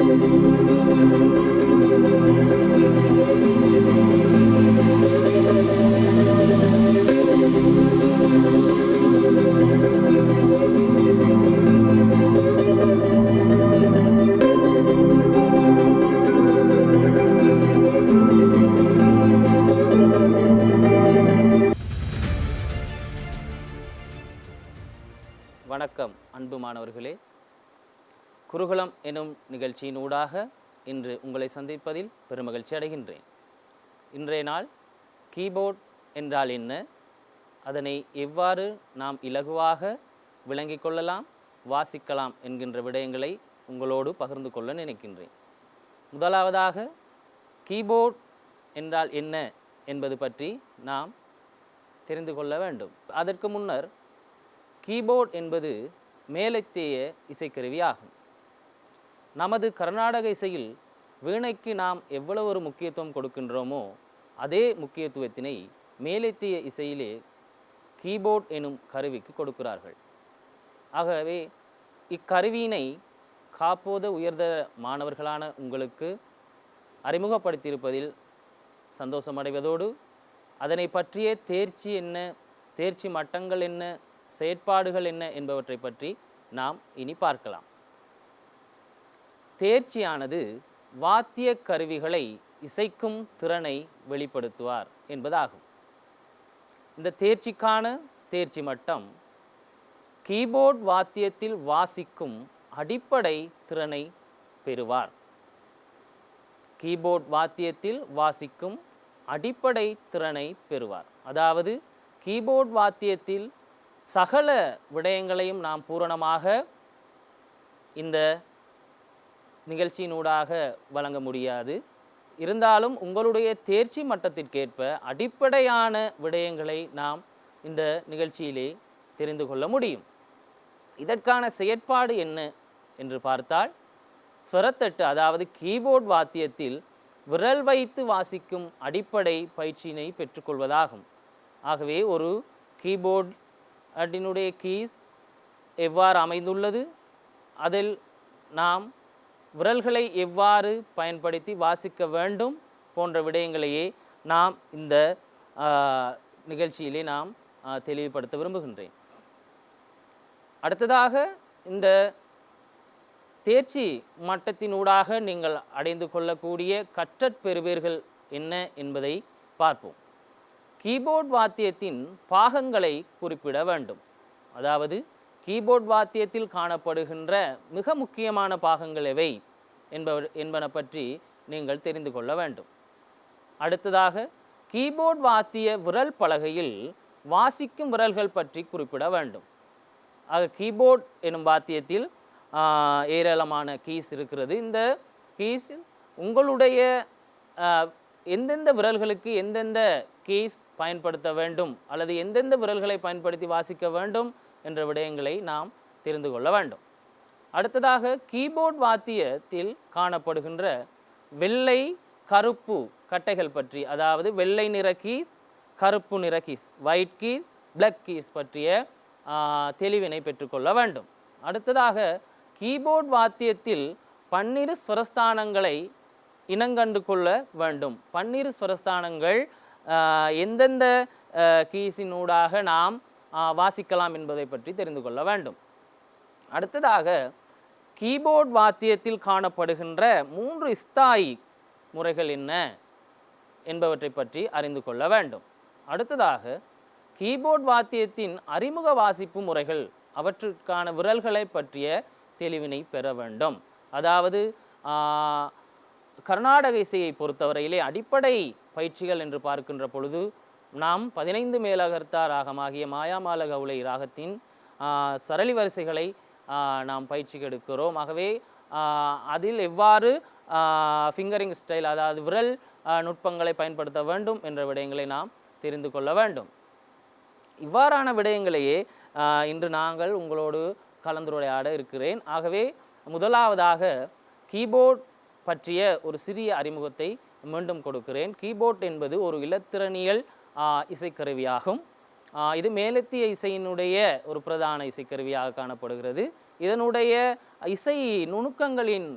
வணக்கம் அன்பு மாணவர்களே, குருகுலம் எனும் நிகழ்ச்சியின் ஊடாக இன்று உங்களை சந்திப்பதில் பெருமகிழ்ச்சி அடைகின்றேன். இன்றைய நாள் கீபோர்ட் என்றால் என்ன, அதனை எவ்வாறு நாம் இலகுவாக விளங்கிக் கொள்ளலாம், வாசிக்கலாம் என்கின்ற விடயங்களை உங்களோடு பகிர்ந்து கொள்ள நினைக்கின்றேன். முதலாவதாக கீபோர்ட் என்றால் என்ன என்பது பற்றி நாம் தெரிந்து கொள்ள வேண்டும். அதற்கு முன்னர் கீபோர்ட் என்பது மேலத்திய இசைக்கருவி ஆகும். நமது கர்நாடக இசையில் வீணைக்கு நாம் எவ்வளவு ஒரு முக்கியத்துவம் கொடுக்கின்றோமோ அதே முக்கியத்துவத்தினை மேலத்திய இசையிலே கீபோர்ட் எனும் கருவிக்கு கொடுக்கிறார்கள். ஆகவே இக்கருவியினை காப்போத உயர்ந்த மாணவர்களான உங்களுக்கு அறிமுகப்படுத்தியிருப்பதில் சந்தோஷமடைவதோடு அதனை பற்றிய தேர்ச்சி என்ன, தேர்ச்சி மட்டங்கள் என்ன, செயற்பாடுகள் என்ன என்பவற்றை பற்றி நாம் இனி பார்க்கலாம். தேர்ச்சியானது வாத்திய கருவிகளை இசைக்கும் திறனை வெளிப்படுத்துவார் என்பதாகும். இந்த தேர்ச்சிக்கான தேர்ச்சி மட்டம் கீபோர்ட் வாத்தியத்தில் வாசிக்கும் அடிப்படை திறனை பெறுவார். கீபோர்ட் வாத்தியத்தில் வாசிக்கும் அடிப்படை திறனை பெறுவார். அதாவது கீபோர்ட் வாத்தியத்தில் சகல விடயங்களையும் நாம் பூரணமாக இந்த நிகழ்ச்சியினூடாக வழங்க முடியாது. இருந்தாலும் உங்களுடைய தேர்ச்சி மட்டத்திற்கேற்ப அடிப்படையான விடயங்களை நாம் இந்த நிகழ்ச்சியிலே தெரிந்து கொள்ள முடியும். இதற்கான செயற்பாடு என்ன என்று பார்த்தால், ஸ்வரத்தட்டு அதாவது கீபோர்ட் வாத்தியத்தில் விரல் வைத்து வாசிக்கும் அடிப்படை பயிற்சியினை பெற்றுக்கொள்வதாகும். ஆகவே ஒரு கீபோர்ட் அதனுடைய கீஸ் எவ்வாறு அமைந்துள்ளது, அதில் நாம் விரல்களை எவ்வாறு பயன்படுத்தி வாசிக்க வேண்டும் போன்ற விடயங்களையே நாம் இந்த நிகழ்ச்சியிலே நாம் தெளிவுபடுத்த விரும்புகின்றேன். அடுத்ததாக இந்த தேர்ச்சி மட்டத்தினூடாக நீங்கள் அடைந்து கொள்ளக்கூடிய கற்றற்பெறுவீர்கள் என்ன என்பதை பார்ப்போம். கீபோர்ட் வாத்தியத்தின் பாகங்களை குறிப்பிட வேண்டும். அதாவது கீபோர்ட் வாத்தியத்தில் காணப்படுகின்ற மிக முக்கியமான பாகங்கள் எவை என்பன பற்றி நீங்கள் தெரிந்து கொள்ள வேண்டும். அடுத்ததாக கீபோர்ட் வாத்திய விரல் பலகையில் வாசிக்கும் விரல்கள் பற்றி குறிப்பிட வேண்டும். ஆக கீபோர்ட் எனும் வாத்தியத்தில் ஏராளமான கீஸ் இருக்கிறது. இந்த கீஸ் உங்களுடைய எந்தெந்த விரல்களுக்கு எந்தெந்த கீஸ் பயன்படுத்த வேண்டும் அல்லது எந்தெந்த விரல்களை பயன்படுத்தி வாசிக்க வேண்டும் என்ற விடயங்களை நாம் தெரிந்து கொள்ள வேண்டும். அடுத்ததாக கீபோர்ட் வாத்தியத்தில் காணப்படுகின்ற வெள்ளை கருப்பு கட்டைகள் பற்றி, அதாவது வெள்ளை நிற கீஸ், கருப்பு நிற keys, white keys, black keys பற்றிய தெளிவினை பெற்றுக்கொள்ள வேண்டும். அடுத்ததாக கீபோர்ட் வாத்தியத்தில் 12 ஸ்வரஸ்தானங்களை இனங்கண்டு கொள்ள வேண்டும். 12 ஸ்வரஸ்தானங்கள் எந்தெந்த கீஸினூடாக நாம் வாசிக்கலாம் என்பதை பற்றி தெரிந்து கொள்ள வேண்டும். அடுத்ததாக கீபோர்ட் வாத்தியத்தில் காணப்படுகின்ற 3 ஸ்தாயி முறைகள் என்ன என்பவற்றை பற்றி அறிந்து கொள்ள வேண்டும். அடுத்ததாக கீபோர்ட் வாத்தியத்தின் அறிமுக வாசிப்பு முறைகள், அவற்றுக்கான விரல்களை பற்றிய தெளிவினை பெற வேண்டும். அதாவது கர்நாடக இசையை பொறுத்தவரையிலே அடிப்படை பயிற்சிகள் என்று பார்க்கின்ற பொழுது நாம் 15 மேலகர்த்தா ராகமாகிய மாயாமால கவுளை ராகத்தின் சரளி வரிசைகளை நாம் பயிற்சி எடுக்கிறோம். ஆகவே அதில் எவ்வாறு ஃபிங்கரிங் ஸ்டைல், அதாவது விரல் நுட்பங்களை பயன்படுத்த வேண்டும் என்ற விடயங்களை நாம் தெரிந்து கொள்ள வேண்டும். இவ்வாறான விடயங்களையே இன்று நாங்கள் உங்களோடு கலந்துரையாட இருக்கிறேன். ஆகவே முதலாவதாக கீபோர்ட் பற்றிய ஒரு சிறிய அறிமுகத்தை மீண்டும் கொடுக்கிறேன். கீபோர்ட் என்பது ஒரு இலத்திரனியல் இசைக்கருவியாகும். இது மேலத்திய இசையினுடைய ஒரு பிரதான இசைக்கருவியாக காணப்படுகிறது. இதனுடைய இசை நுணுக்கங்களின்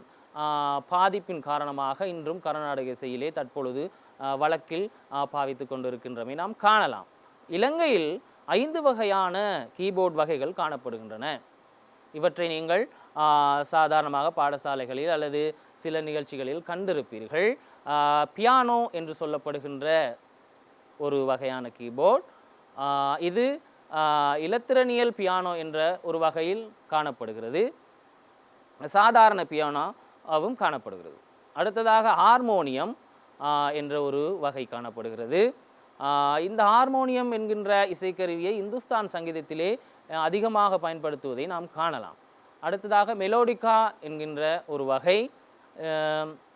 பாதிப்பின் காரணமாக இன்றும் கர்நாடக இசையிலே தற்பொழுது வழக்கில் பாவித்து கொண்டிருக்கின்றமை நாம் காணலாம். இலங்கையில் 5 வகையான கீபோர்ட் வகைகள் காணப்படுகின்றன. இவற்றை நீங்கள் சாதாரணமாக பாடசாலைகளில் அல்லது சில நிகழ்ச்சிகளில் கண்டிருப்பீர்கள். பியானோ என்று சொல்லப்படுகின்ற ஒரு வகையான கீபோர்ட், இது இலத்திரனியல் பியானோ என்ற ஒரு வகையில் காணப்படுகிறது. சாதாரண பியானோவும் காணப்படுகிறது. அடுத்ததாக ஹார்மோனியம் என்ற ஒரு வகை காணப்படுகிறது. இந்த ஹார்மோனியம் என்கின்ற இசைக்கருவியை இந்துஸ்தான் சங்கீதத்திலே அதிகமாக பயன்படுத்துவதை நாம் காணலாம். அடுத்ததாக மெலோடிகா என்கின்ற ஒரு வகை,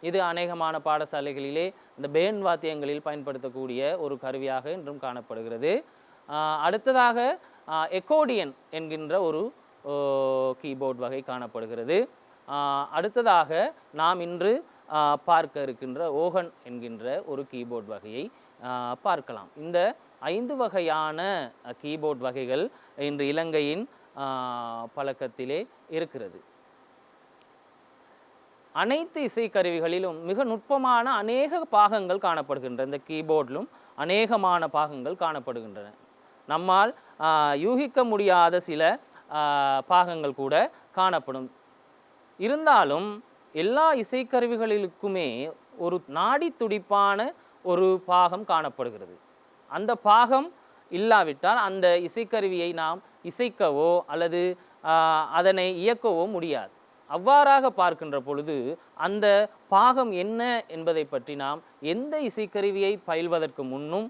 இது அநேகமான பாடசாலைகளிலே இந்த பேண்ட் வாத்தியங்களில் பயன்படுத்தக்கூடிய ஒரு கருவியாக இன்றும் காணப்படுகிறது. அடுத்ததாக எக்கோடியன் என்கின்ற ஒரு கீபோர்ட் வகை காணப்படுகிறது. அடுத்ததாக நாம் இன்று பார்க்க இருக்கின்ற ஓகன் என்கின்ற ஒரு கீபோர்ட் வகையை பார்க்கலாம். இந்த 5 வகையான கீபோர்ட் வகைகள் இன்று இலங்கையின் பழக்கத்திலே இருக்கிறது. அனைத்து இசைக்கருவிகளிலும் மிக நுட்பமான அநேக பாகங்கள் காணப்படுகின்றன. இந்த கீபோர்டிலும் அநேகமான பாகங்கள் காணப்படுகின்றன. நம்மால் யூகிக்க முடியாத சில பாகங்கள் கூட காணப்படும். இருந்தாலும் எல்லா இசைக்கருவிகளுக்குமே ஒரு நாடி துடிப்பான ஒரு பாகம் காணப்படுகிறது. அந்த பாகம் இல்லாவிட்டால் அந்த இசைக்கருவியை நாம் இசைக்கவோ அல்லது அதனை இயக்கவோ முடியாது. அவ்வாறாக பார்க்கின்ற பொழுது அந்த பாகம் என்ன என்பதை பற்றி நாம் எந்த இசைக்கருவியை பயில்வதற்கு முன்னும்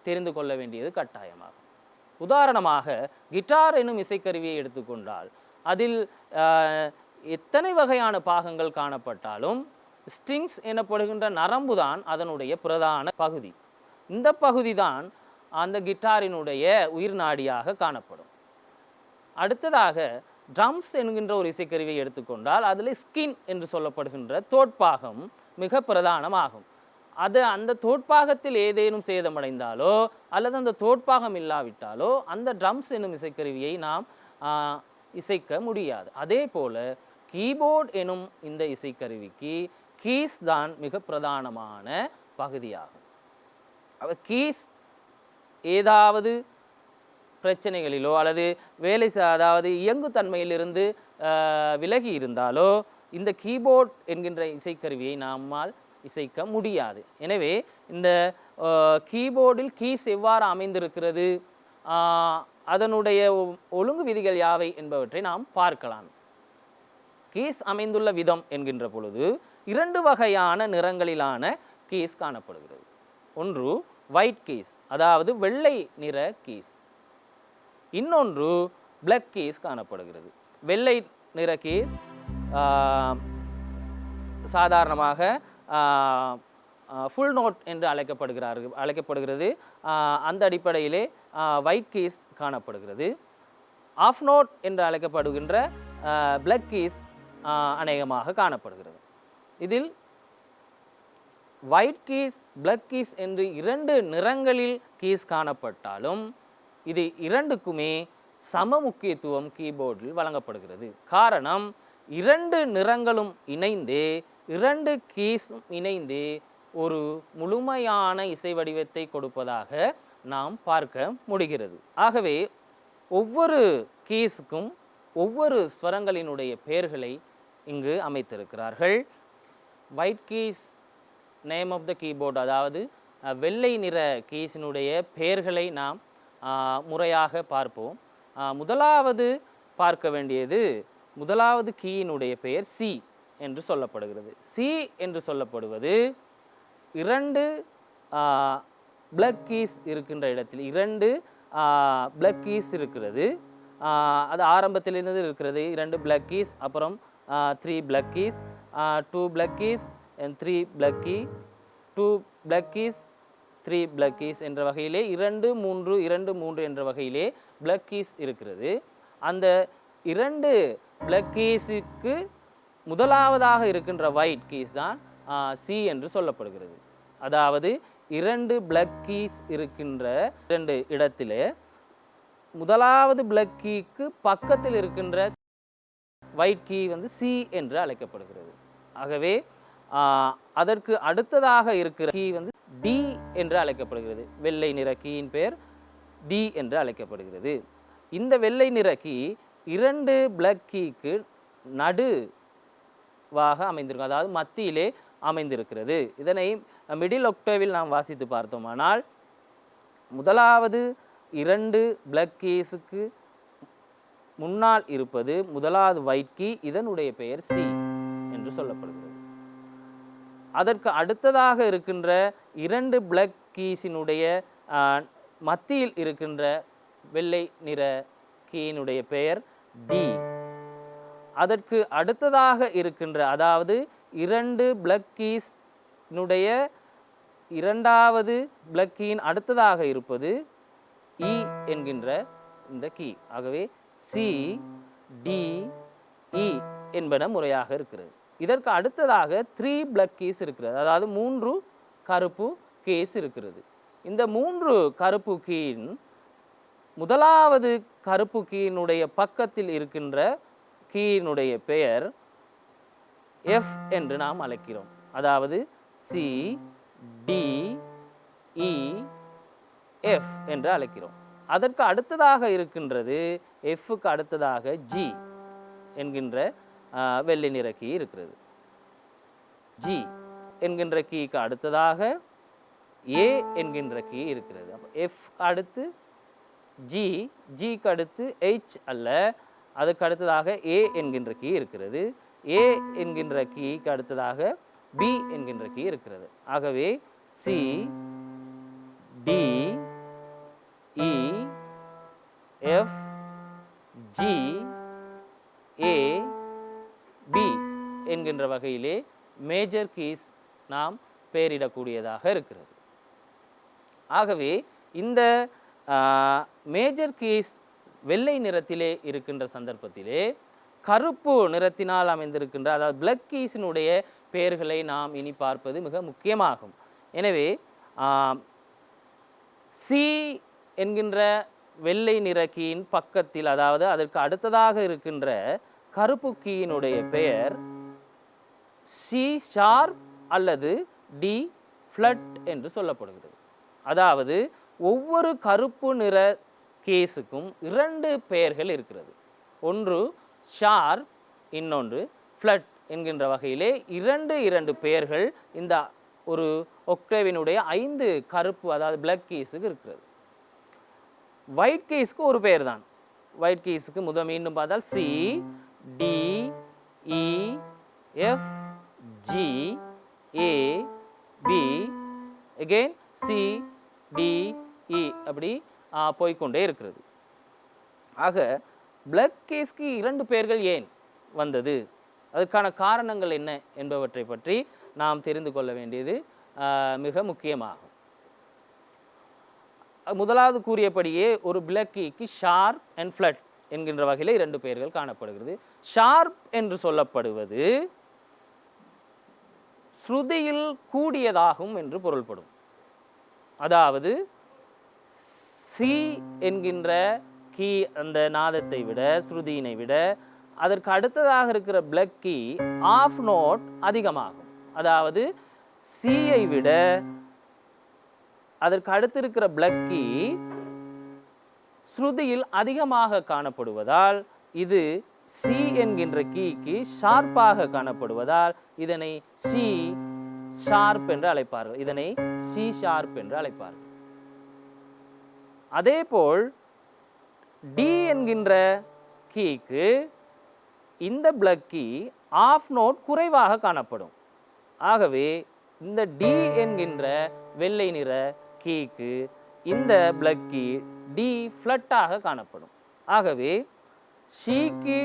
தெரிந்து கொள்ள வேண்டியது கட்டாயமாகும். உதாரணமாக கிட்டார் எனும் இசைக்கருவியை எடுத்துக்கொண்டால் அதில் எத்தனை வகையான பாகங்கள் காணப்பட்டாலும் ஸ்ட்ரிங்ஸ் எனப்படுகின்ற நரம்பு தான் அதனுடைய பிரதான பகுதி. இந்த பகுதி தான் அந்த கிட்டாரினுடைய உயிர் நாடியாக காணப்படும். அடுத்ததாக ட்ரம்ஸ் என்கின்ற ஒரு இசைக்கருவியை எடுத்துக்கொண்டால் அதில் ஸ்கின் என்று சொல்லப்படுகின்ற தோட்பாகம் மிக பிரதானமாகும். அந்த தோட்பாகத்தில் ஏதேனும் சேதமடைந்தாலோ அல்லது அந்த தோட்பாகம் இல்லாவிட்டாலோ அந்த ட்ரம்ஸ் என்னும் இசைக்கருவியை நாம் இசைக்க முடியாது. அதே போல கீபோர்ட் எனும் இந்த இசைக்கருவிக்கு கீஸ் தான் மிக பிரதானமான பகுதியாகும். கீஸ் ஏதாவது பிரச்சனைகளிலோ அல்லது அதாவது இயங்குத்தன்மையிலிருந்து விலகி இருந்தாலோ இந்த கீபோர்ட் என்கின்ற இசைக்கருவியை நம்மால் இசைக்க முடியாது. எனவே இந்த கீபோர்டில் கீஸ் எவ்வாறு அமைந்திருக்கிறது, அதனுடைய ஒழுங்கு விதிகள் யாவை என்பவற்றை நாம் பார்க்கலாம். கீஸ் அமைந்துள்ள விதம் என்கின்ற பொழுது 2 வகையான நிறங்களிலான கீஸ் காணப்படுகிறது. ஒன்று ஒயிட் கீஸ், அதாவது வெள்ளை நிற கீஸ். இன்னொன்று பிளாக் கீஸ் காணப்படுகிறது. வெள்ளை நிற கீஸ் சாதாரணமாக ஃபுல் நோட் என்று அழைக்கப்படுகிறது. அந்த அடிப்படையிலே ஒயிட் கீஸ் காணப்படுகிறது. ஆஃப் நோட் என்று அழைக்கப்படுகின்ற பிளாக் கீஸ் அநேகமாக காணப்படுகிறது. இதில் ஒயிட் கீஸ் பிளாக் கீஸ் என்று 2 நிறங்களில் கீஸ் காணப்பட்டாலும் இது இரண்டுக்குமே சம முக்கியத்துவம் கீபோர்டில் வழங்கப்படுகிறது. காரணம் 2 நிறங்களும் இணைந்து 2 கீஸும் இணைந்து ஒரு முழுமையான இசை வடிவத்தை கொடுப்பதாக நாம் பார்க்க முடிகிறது. ஆகவே ஒவ்வொரு கீஸுக்கும் ஒவ்வொரு ஸ்வரங்களினுடைய பெயர்களை இங்கு அமைத்திருக்கிறார்கள். White keys name of the keyboard, அதாவது வெள்ளை நிற கீஸினுடைய பெயர்களை நாம் முறையாக பார்ப்போம். முதலாவது பார்க்க வேண்டியது முதலாவது கீயினுடைய பெயர் சி என்று சொல்லப்படுகிறது. சி என்று சொல்லப்படுவது 2 பிளாக் கீஸ் இருக்கின்ற இடத்தில் 2 பிளாக் கீஸ் இருக்கிறது. அது ஆரம்பத்திலிருந்து இருக்கிறது 2 பிளாக் கீஸ், அப்புறம் 3 black keys, 2 black keys and 3 black keys, 2 black keys, 3 black keys என்ற வகையிலே 2 3 2 3 என்ற வகையிலே பிளாக் கீஸ் இருக்கிறது. அந்த 2 பிளாக் கீஸுக்கு முதலாவதாக இருக்கின்ற ஒயிட் கீஸ் தான் சி என்று சொல்லப்படுகிறது. அதாவது 2 பிளாக் கீஸ் இருக்கின்ற 2 இடத்திலே முதலாவது பிளாக் கீக்கு பக்கத்தில் இருக்கின்ற ஒயிட் கீ சி என்று அழைக்கப்படுகிறது. ஆகவே அதற்கு அடுத்ததாக இருக்கிற கீ வந்து டி என்று அழைக்கப்படுகிறது. வெள்ளை நிற கீயின் பெயர் டி என்று அழைக்கப்படுகிறது. இந்த வெள்ளை நிற கீ 2 பிளாக் கீக்கு நடுவாக அமைந்திருக்கும், அதாவது மத்தியிலே அமைந்திருக்கிறது. இதனை மிடில் ஒக்டேவில் நாம் வாசித்து பார்த்தோமானால் முதலாவது 2 பிளாக் கீஸுக்கு முன்னால் இருப்பது முதலாவது ஒயிட் கீ, இதனுடைய பெயர் சி என்று சொல்லப்படுகிறது. அதற்கு அடுத்ததாக இருக்கின்ற 2 பிளாக் கீஸினுடைய மத்தியில் இருக்கின்ற வெள்ளை நிற கீயினுடைய பெயர் டி. அதற்கு அடுத்ததாக இருக்கின்ற, அதாவது 2 பிளாக் கீஸ்னுடைய இரண்டாவது பிளாக் கீயின் அடுத்ததாக இருப்பது இ என்கின்ற இந்த கீ. ஆகவே சி டி இ என்பன முறையாக இருக்கிறது. இதற்கு அடுத்ததாக 3 பிளாக் கீஸ் இருக்கிறது, அதாவது 3 கருப்பு கீஸ் இருக்கிறது. இந்த 3 கருப்பு கீயின் முதலாவது கருப்பு கீயினுடைய பக்கத்தில் இருக்கின்ற கீயினுடைய பெயர் எஃப் என்று நாம் அழைக்கிறோம். அதாவது சி டி இ எஃப் என்று அழைக்கிறோம். அதற்கு அடுத்ததாக இருக்கின்றது, எஃப்க்கு அடுத்ததாக ஜி என்கின்ற வெள்ளை நிற கீ இருக்கிறது. ஜி என்கின்ற கீக்கு அடுத்ததாக ஏ என்கின்ற கீ இருக்கிறது. எஃப் அடுத்து ஜி, ஜிக்கு அடுத்து ஹெச் அல்ல, அதுக்கு அடுத்ததாக ஏ என்கின்ற கீ இருக்கிறது. ஏ என்கின்ற கீக்கு அடுத்ததாக பி என்கின்ற கீ இருக்கிறது. ஆகவே C D E F G A B என்கின்ற வகையிலே மேஜர் கீஸ் நாம் பெயரிடக்கூடியதாக இருக்கிறது. ஆகவே இந்த மேஜர் கீஸ் வெள்ளை நிறத்திலே இருக்கின்ற சந்தர்ப்பத்திலே கருப்பு நிறத்தினால் அமைந்திருக்கின்ற, அதாவது பிளாக் கீஸினுடைய பெயர்களை நாம் இனி பார்ப்பது மிக முக்கியமாகும். எனவே சி என்கின்ற வெள்ளை நிற கீயின் பக்கத்தில், அதாவது அதற்கு அடுத்ததாக இருக்கின்ற கருப்பு கீயினுடைய பெயர் சி ஷார்ப் அல்லது டி ஃப்ளட் என்று சொல்லப்படுகிறது. அதாவது ஒவ்வொரு கருப்பு நிற கேஸுக்கும் 2 பெயர்கள் இருக்கிறது. ஒன்று ஷார்ப், இன்னொன்று ஃப்ளட் என்கின்ற வகையிலே 2 பெயர்கள் இந்த ஒரு ஒக்டேவினுடைய 5 கருப்பு, அதாவது பிளாக் கீஸுக்கு இருக்கிறது. ஒயிட் கீஸ்க்கு ஒரு பெயர் தான். ஒயிட் கீஸுக்கு மீண்டும் பார்த்தால் C D E F G A B, again C D E, அப்படி போய்கொண்டே இருக்கிறது. ஆக பிளாக் கீஸ்க்கு 2 பெயர்கள் ஏன் வந்தது, அதுக்கான காரணங்கள் என்ன என்பவற்றை பற்றி நாம் தெரிந்து கொள்ள வேண்டியது மிக முக்கியமாகும். முதலாவது கூறியபடியே ஒரு பிளாக் கீக்கு ஷார்ப் அண்ட் ஃப்ளட் என்கின்ற வகையில் 2 பெயர்கள் காணப்படுகிறது. ஷார்ப் என்று சொல்லப்படுவது ஸ்ருதியில் கூடியதாகும் என்று பொருள்படும். அதாவது சி என்கின்ற கீ அந்த நாதத்தை விட, ஸ்ருதியினை விட அதற்கு அடுத்ததாக இருக்கிற பிளாக் கீ ஆஃப் நோட் அதிகமாகும். அதாவது சியை விட அதற்கு அடுத்து இருக்கிற பிளாக் கீ ஸ்ருதியில் அதிகமாக காணப்படுவதால், இது சி என்கின்ற கீக்கு ஷார்ப்பாக காணப்படுவதால் இதனை சி ஷார்ப் என்று அழைப்பார்கள். இதனை சி ஷார்ப் என்று அழைப்பார்கள். அதேபோல் டி என்கின்ற கீக்கு இந்த பிளாக் கீ ஆஃப் நோட் குறைவாக காணப்படும். ஆகவே இந்த டி என்கின்ற வெள்ளை நிற கீக்கு இந்த பிளாக் கீ டி ஃப்ளட்டாக காணப்படும். ஆகவே ஷீக்கு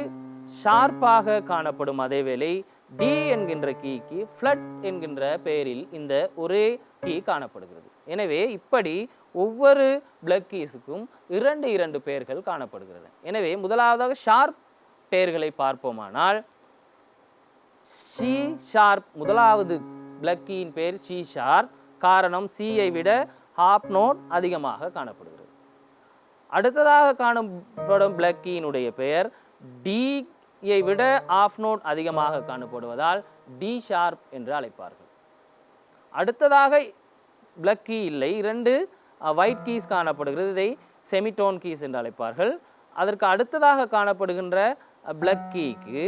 ஷார்ப்பாக காணப்படும் அதேவேளை டி என்கின்ற கீக்கு ஃப்ளட் என்கின்ற பெயரில் இந்த ஒரே கீ காணப்படுகிறது. எனவே இப்படி ஒவ்வொரு பிளாக் கீஸுக்கும் 2 பெயர்கள் காணப்படுகிறது. எனவே முதலாவதாக ஷார்ப் பெயர்களை பார்ப்போமானால், சி ஷார்ப் முதலாவது பிளாக் கீயின் பெயர் சி ஷார்ப். காரணம் சியை விட ஹாப் நோட் அதிகமாக காணப்படுகிறது. அடுத்ததாக காணப்படும் பிளாக் கீயினுடைய பெயர் டியை விட ஆஃப் நோட் அதிகமாக காணப்படுவதால் டி ஷார்ப் என்று அழைப்பார்கள். அடுத்ததாக பிளக் கீ இல்லை, 2 ஒயிட் கீஸ் காணப்படுகிறது. இதை செமிடோன் கீஸ் என்று அழைப்பார்கள். அதற்கு அடுத்ததாக காணப்படுகின்ற பிளக் கீக்கு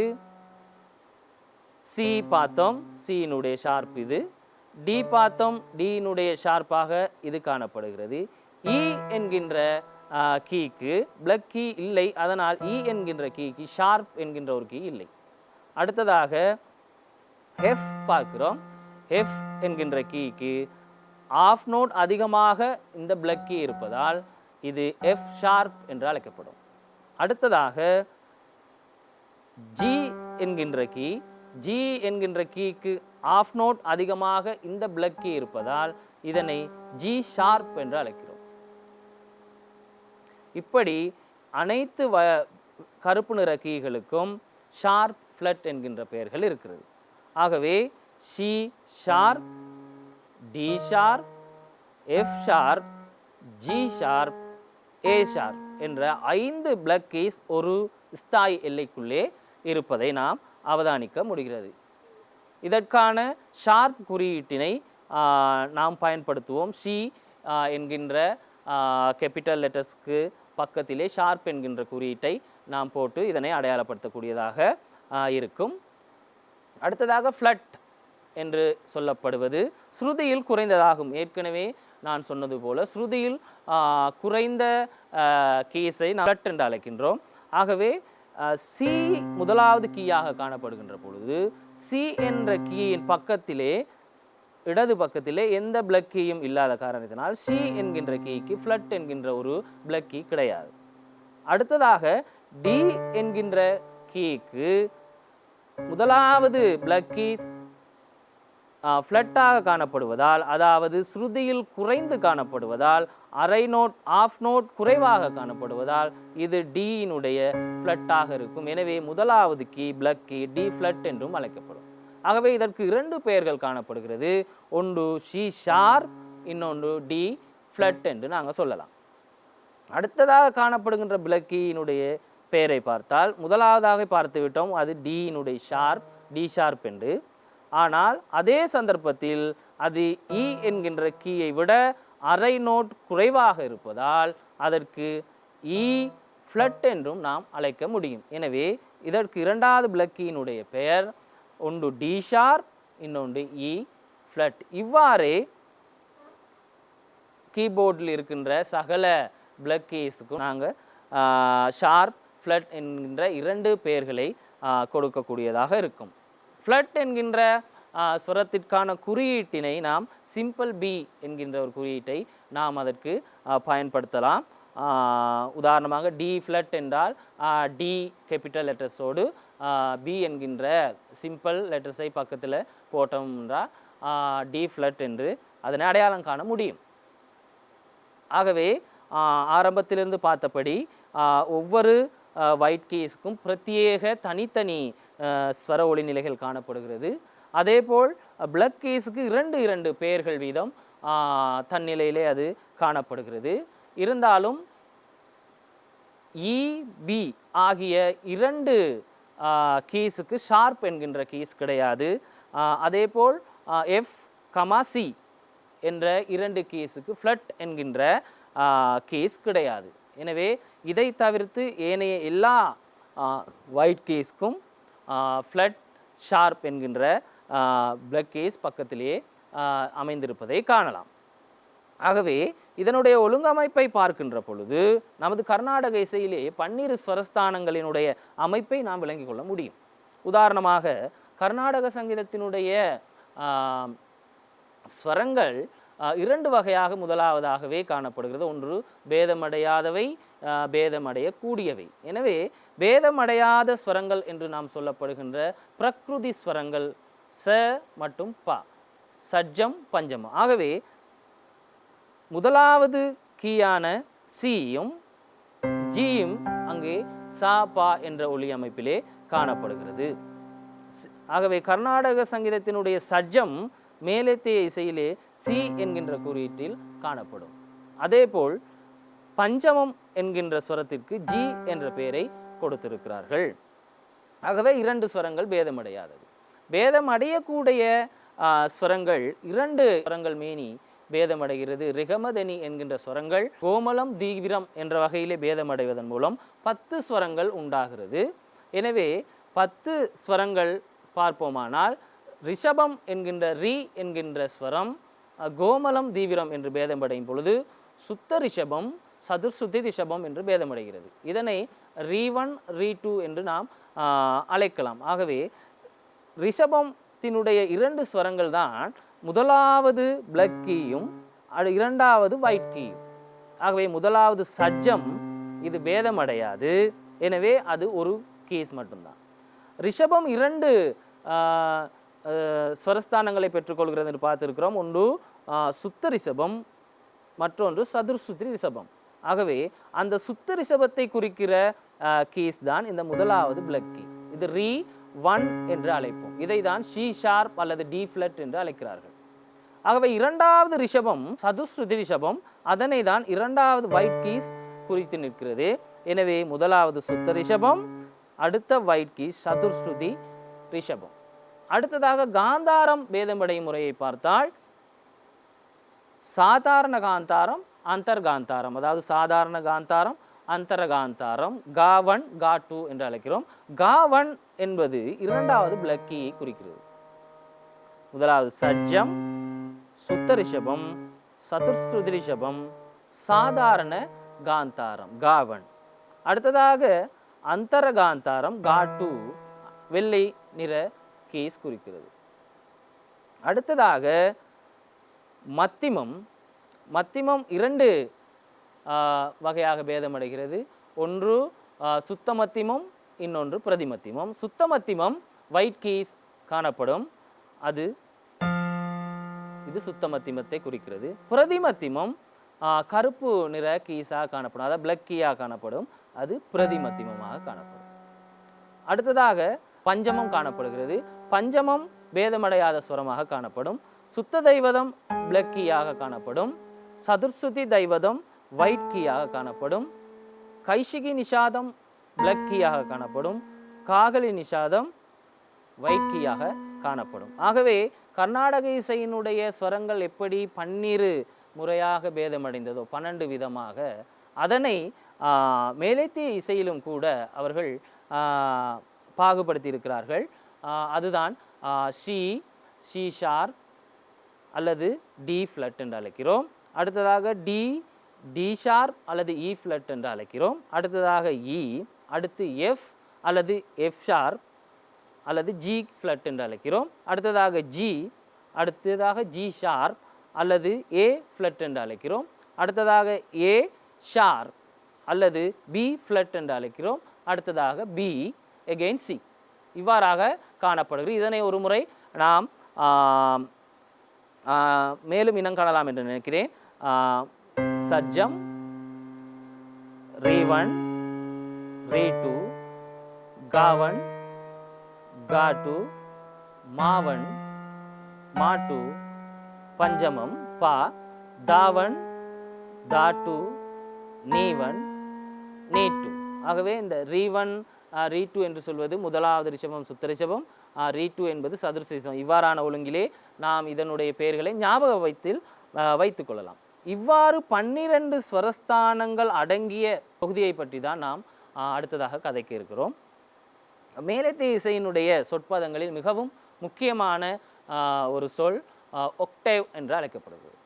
சி பார்த்தோம், சியினுடைய ஷார்ப் இது. டி பார்த்தோம், டியினுடைய ஷார்ப்பாக இது காணப்படுகிறது. இ என்கின்ற கீக்கு பிளக் கீ இல்லை, அதனால் இ என்கின்ற கீக்கு ஷார்ப் என்கின்ற ஒரு கீ இல்லை. அடுத்ததாக எஃப் பார்க்கிறோம். எஃப் என்கின்ற கீக்கு ஆஃப் நோட் அதிகமாக இந்த பிளக் கீ இருப்பதால் இது எஃப் ஷார்ப் என்று அழைக்கப்படும். அடுத்ததாக ஜி என்கின்ற கீ, ஜி என்கின்ற கீக்கு ஆஃப் நோட் அதிகமாக இந்த பிளக் கீ இருப்பதால் இதனை ஜி ஷார்ப் என்று அழைக்கிறோம். இப்படி அனைத்து கருப்பு நிற கீகளுக்கும் ஷார்ப் ஃப்ளட் என்கின்ற பெயர்கள் இருக்கிறது. ஆகவே C sharp, D sharp, F sharp, G sharp, A sharp என்ற 5 பிளக் கீஸ் ஒரு ஸ்தாயி எல்லைக்குள்ளே இருப்பதை நாம் அவதானிக்க முடிகிறது. இதற்கான ஷார்ப் குறியீட்டினை நாம் பயன்படுத்துவோம். சி என்கின்ற கேபிட்டல் லெட்டர்ஸ்க்கு பக்கத்திலே ஷார்ப் என்கின்ற குறியீட்டை நாம் போட்டு இதனை அடையாளப்படுத்தக்கூடியதாக இருக்கும். அடுத்ததாக ஃப்ளட் என்று சொல்லப்படுவது ஸ்ருதியில் குறைந்ததாகும். ஏற்கனவே நான் சொன்னது போல ஸ்ருதியில் குறைந்த கீஸை நாம் ஃப்ளட் என்று அழைக்கின்றோம். ஆகவே சி முதலாவது கீயாக காணப்படுகின்ற பொழுது சி என்ற கீயின் பக்கத்திலே இடது பக்கத்திலே எந்த பிளக் கீயும் இல்லாத காரணத்தினால் சி என்கின்ற கீக்கு ஃப்ளட் என்கின்ற ஒரு பிளக் கீ கிடையாது. அடுத்ததாக டி என்கின்ற கீக்கு முதலாவது பிளக் கீ ஃப்ளட்டாக காணப்படுவதால், அதாவது ஸ்ருதியில் குறைந்து காணப்படுவதால், அரை நோட் ஆஃப் நோட் குறைவாக காணப்படுவதால் இது டியினுடைய ஃப்ளட்டாக இருக்கும். எனவே முதலாவது key black key D flat என்றும் அழைக்கப்படும். ஆகவே இதற்கு 2 பெயர்கள் காணப்படுகிறது. ஒன்று சி ஷார்ப், இன்னொன்று டி ஃப்ளட் என்று நாங்கள் சொல்லலாம். அடுத்ததாக காணப்படுகின்ற பிளக் கீயினுடைய பெயரை பார்த்தால் முதலாவதாக பார்த்து விட்டோம், அது டியினுடைய ஷார்ப், டி ஷார்ப் என்று. ஆனால் அதே சந்தர்ப்பத்தில் அது இ என்கின்ற கீயை விட அரை நோட் குறைவாக இருப்பதால் அதற்கு இ ஃப்ளட் என்றும் நாம் அழைக்க முடியும். எனவே இதற்கு 2வது பிளக் கீயினுடைய பெயர் ஒன்று டி ஷார்ப், இன்னொன்று இ ஃப்ளட். இவ்வாறே கீபோர்டில் இருக்கின்ற சகல பிளக் கீஸுக்கும் நாங்கள் ஷார்ப், ஃப்ளட் என்கின்ற 2 பெயர்களை கொடுக்கக்கூடியதாக இருக்கும். ஃப்ளட் என்கின்ற ஸ்வரத்திற்கான குறியீட்டினை நாம் சிம்பிள் பி என்கின்ற ஒரு குறியீட்டை நாம் அதற்கு பயன்படுத்தலாம். உதாரணமாக டி ஃப்ளட் என்றால் டி கேபிட்டல் லெட்டர்ஸோடு பி என்கின்ற சிம்பிள் லெட்டர்ஸை பக்கத்தில் போட்டோம் என்றால் டி ஃப்ளட் என்று அதனை அடையாளம் காண முடியும். ஆகவே ஆரம்பத்திலிருந்து பார்த்தபடி ஒவ்வொரு ஒயிட் கீஸ்க்கும் பிரத்யேக தனித்தனி ஸ்வர ஒளி நிலைகள் காணப்படுகிறது. அதேபோல் பிளக் கீஸுக்கு 2 பெயர்கள் வீதம் தன்னிலையிலே அது காணப்படுகிறது. இருந்தாலும் இ பி ஆகிய 2 கீஸுக்கு ஷார்ப் என்கின்ற கீஸ் கிடையாது. அதேபோல் எஃப் சி என்ற 2 கீஸுக்கு ஃப்ளட் என்கின்ற கீஸ் கிடையாது. எனவே இதை தவிர்த்து ஏனைய எல்லா ஒயிட் கீஸ்க்கும் ஃப்ளட், ஷார்ப் என்கின்ற பிளக் கீஸ் பக்கத்திலேயே அமைந்திருப்பதை காணலாம். ஆகவே இதனுடைய ஒழுங்கமைப்பை பார்க்கின்ற பொழுது நமது கர்நாடக இசையிலே 12 ஸ்வரஸ்தானங்களினுடைய அமைப்பை நாம் விளங்கிக் கொள்ள முடியும். உதாரணமாக கர்நாடக சங்கீதத்தினுடைய ஸ்வரங்கள் 2 வகையாக முதலாவதாகவே காணப்படுகிறது. ஒன்று பேதமடையாதவை, பேதமடையக்கூடியவை. எனவே பேதமடையாத ஸ்வரங்கள் என்று நாம் சொல்லப்படுகின்ற பிரகிருதி ஸ்வரங்கள் ச மற்றும் ப, சஜ்ஜம், பஞ்சமம். ஆகவே முதலாவது கீயான சியும் ஜியும் அங்கே சா பா என்ற ஒலி அமைப்பிலே காணப்படுகிறது. ஆகவே கர்நாடக சங்கீதத்தினுடைய சஜ்ஜம் மேலத்திய இசையிலே சி என்கின்ற குறியீட்டில் காணப்படும். அதேபோல் பஞ்சமம் என்கின்ற ஸ்வரத்திற்கு ஜி என்ற பெயரை கொடுத்திருக்கிறார்கள். ஆகவே 2 ஸ்வரங்கள் பேதமடையாதது. பேதம் அடையக்கூடிய ஸ்வரங்கள் 2 ஸ்வரங்கள் மேனி பேதமடைகிறது. ரிகமதனி என்கின்ற ஸ்வரங்கள் கோமலம் தீவிரம் என்ற வகையிலே பேதமடைவதன் மூலம் 10 ஸ்வரங்கள் உண்டாகிறது. எனவே 10 ஸ்வரங்கள் பார்ப்போமானால் ரிஷபம் என்கின்ற ரி என்கின்ற ஸ்வரம் கோமலம் தீவிரம் என்று பேதமடையும் பொழுது சுத்த ரிஷபம் சதுர்சுத்தி ரிஷபம் என்று பேதமடைகிறது. இதனை ரீ1 ரீ2 என்று நாம் அழைக்கலாம். ஆகவே ரிஷபத்தினுடைய 2 ஸ்வரங்கள் தான் முதலாவது பிளக் கீயும் இரண்டாவது வைட் கீயும். ஆகவே முதலாவது சஜ்ஜம் இது பேதமடையாது. எனவே அது ஒரு கீஸ் மட்டும்தான். ரிஷபம் 2 ஸ்வரஸ்தானங்களை பெற்றுக்கொள்கிறது என்று பார்த்திருக்கிறோம். ஒன்று சுத்த ரிஷபம், மற்றொன்று சதுர்சுத்தி ரிஷபம். ஆகவே அந்த சுத்த ரிஷபத்தை குறிக்கிற கீஸ் தான் இந்த முதலாவது பிளக் கீ. இது ரீ1 என்று அழைப்போம். இதை தான் சி ஷார்ப் அல்லது டி ஃபிளட் என்று அழைக்கிறார்கள். ஆகவே இரண்டாவது ரிஷபம் சதுஸ்ருதி ரிஷபம், அதனை தான் இரண்டாவது வைட் கீஸ் குறித்து நிற்கிறது. எனவே முதலாவது சுத்த ரிஷபம், அடுத்த வைட் கீஸ் சதுர்ஸ்ருதி ரிஷபம். அடுத்ததாக காந்தாரம் பேதமடையும் முறையை பார்த்தால் சாதாரண காந்தாரம், அந்தர்காந்தாரம், அதாவது சாதாரண காந்தாரம், அந்தரகாந்தாரம், கா1 கா2 என்று அழைக்கிறோம். கா1 என்பது இரண்டாவது பிளக் கீயை குறிக்கிறது. முதலாவது சஜ்ஜம், சுத்த ரிஷபம், சதுர்ஸ்ருதி ரிஷபம், சாதாரண காந்தாரம் கா1. அடுத்ததாக அந்தரகாந்தாரம் கா2 வெள்ளை நிற கீஸ் குறிக்கிறது. அடுத்ததாக மத்திமம். மத்திமம் 2 வகையாக பேதமடைகிறது. ஒன்று சுத்த மத்திமம், இன்னொன்று பிரதிமத்திமம். சுத்த மத்திமம் வைட் கீஸ் காணப்படும், இது சுத்த மத்திமத்தை குறிக்கிறது. பிரதிமத்திமம் கருப்பு நிற கீஸாக காணப்படும், அதாவது பிளக் கீயாக காணப்படும், அது பிரதிமத்திமமாக காணப்படும். அடுத்ததாக பஞ்சமம் காணப்படுகிறது. பஞ்சமம் பேதமடையாத ஸ்வரமாக காணப்படும். சுத்த தைவதம் பிளக் கீயாக காணப்படும். சதுர்சுதி தைவதம் வைட் கீயாக காணப்படும். கைஷிகி நிஷாதம் பிளக் கீயாக காணப்படும். காகலி நிஷாதம் வைட் கீயாக காணப்படும். ஆகவே கர்நாடக இசையினுடைய ஸ்வரங்கள் எப்படி 12 முறையாக பேதமடைந்ததோ 12 விதமாக, அதனை மேலைத்திய இசையிலும் கூட அவர்கள் பாகுபடுத்தி இருக்கிறார்கள். அதுதான் சி ஷார்ப் அல்லது டி ஃப்ளட் என்று அழைக்கிறோம். அடுத்ததாக டி ஷார்ப் அல்லது இ ஃப்ளட் என்று அழைக்கிறோம். அடுத்ததாக இ, அடுத்து எஃப் அல்லது எஃப் ஷார்ப் அல்லது ஜி ஃப்ளட் என்று அழைக்கிறோம். அடுத்ததாக ஜி, அடுத்ததாக ஜி ஷார்ப் அல்லது ஏ ஃப்ளட் என்று அழைக்கிறோம். அடுத்ததாக ஏ ஷார்ப் அல்லது பி ஃப்ளட் என்று அழைக்கிறோம். அடுத்ததாக பி எகெயின் சி. இவ்வாறாக காணப்படுகிறது. இதனை ஒரு முறை நாம் மேலும் இனம் காணலாம் என்று நினைக்கிறேன். சஜ்ஜம், ரீ1, ரீ2, கா1, கா2, மா1, மா2, பஞ்சமம் பா, தாவன், தா2, நீவன், நீ2. ஆகவே இந்த ரீ1 ரீ2 என்று சொல்வது முதலாவது ரிஷபம் சுத்த ரிஷபம், ரீ2 என்பது சதுர்ச ரிஷபம். இவ்வாறான ஒழுங்கிலே நாம் இதனுடைய பெயர்களை ஞாபக வைத்துக் கொள்ளலாம். இவ்வாறு 12 ஸ்வரஸ்தானங்கள் அடங்கிய தொகுதியை பற்றி தான் நாம் அடுத்ததாக கதைக்க இருக்கிறோம். மேலைத்திய இசையினுடைய சொற்பதங்களில் மிகவும் முக்கியமான ஒரு சொல் ஒக்டேவ் என்று அழைக்கப்படுகிறது.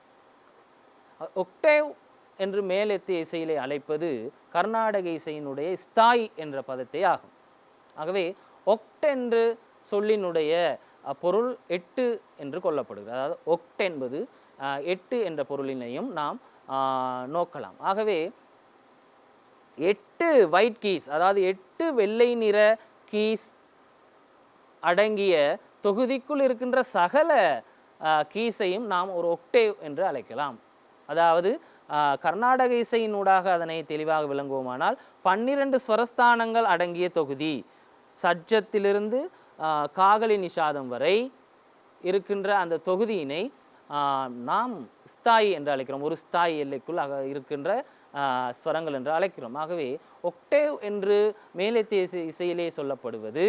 ஒக்டேவ் என்று மேலைத்திய இசையிலே அழைப்பது கர்நாடக இசையினுடைய ஸ்தாய் என்ற பதத்தை ஆகும். ஆகவே ஒக்ட் என்று சொல்லினுடைய பொருள் 8 என்று கொள்ளப்படுகிறது. அதாவது ஒக்ட் என்பது 8 என்ற பொருளினையும் நாம் நோக்கலாம். ஆகவே 8 வைட் கீஸ், அதாவது 8 வெள்ளை நிற கீஸ் அடங்கிய தொகுதிக்குள் இருக்கின்ற சகல கீஸையும் நாம் ஒரு ஒக்டேவ் என்று அழைக்கலாம். அதாவது கர்நாடக இசையினூடாக அதனை தெளிவாக விளங்குவோமானால் 12 ஸ்வரஸ்தானங்கள் அடங்கிய தொகுதி, சட்ஜத்திலிருந்து காகலி நிஷாதம் வரை இருக்கின்ற அந்த தொகுதியினை நாம் ஸ்தாயி என்று அழைக்கிறோம். ஒரு ஸ்தாயி எல்லைக்குள் இருக்கின்ற ஸ்வரங்கள் என்று அழைக்கிறோம். ஆகவே ஒக்டேவ் என்று மேலைத்திய இசையிலே சொல்லப்படுவது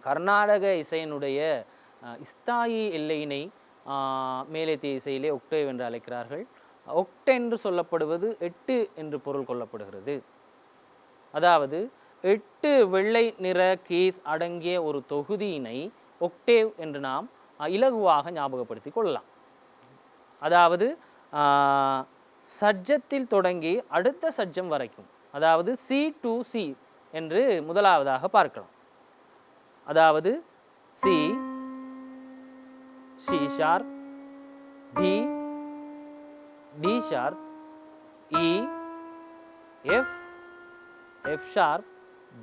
கர்நாடக இசையினுடைய ஸ்தாயி எல்லையினை மேலேத்திய இசையிலே ஒக்டேவ் என்று அழைக்கிறார்கள். ஒக்ட் என்று சொல்லப்படுவது 8 என்று பொருள் கொள்ளப்படுகிறது. அதாவது 8 வெள்ளை நிற கீஸ் அடங்கிய ஒரு தொகுதியினை ஒக்டேவ் என்று நாம் இலகுவாக ஞாபகப்படுத்திக் கொள்ளலாம். அதாவது சட்ஜத்தில் தொடங்கி அடுத்த சட்ஜம் வரைக்கும், அதாவது சி டு சி என்று முதலாவதாக பார்க்கலாம். அதாவது C, C sharp, D, D sharp, E, F, F sharp,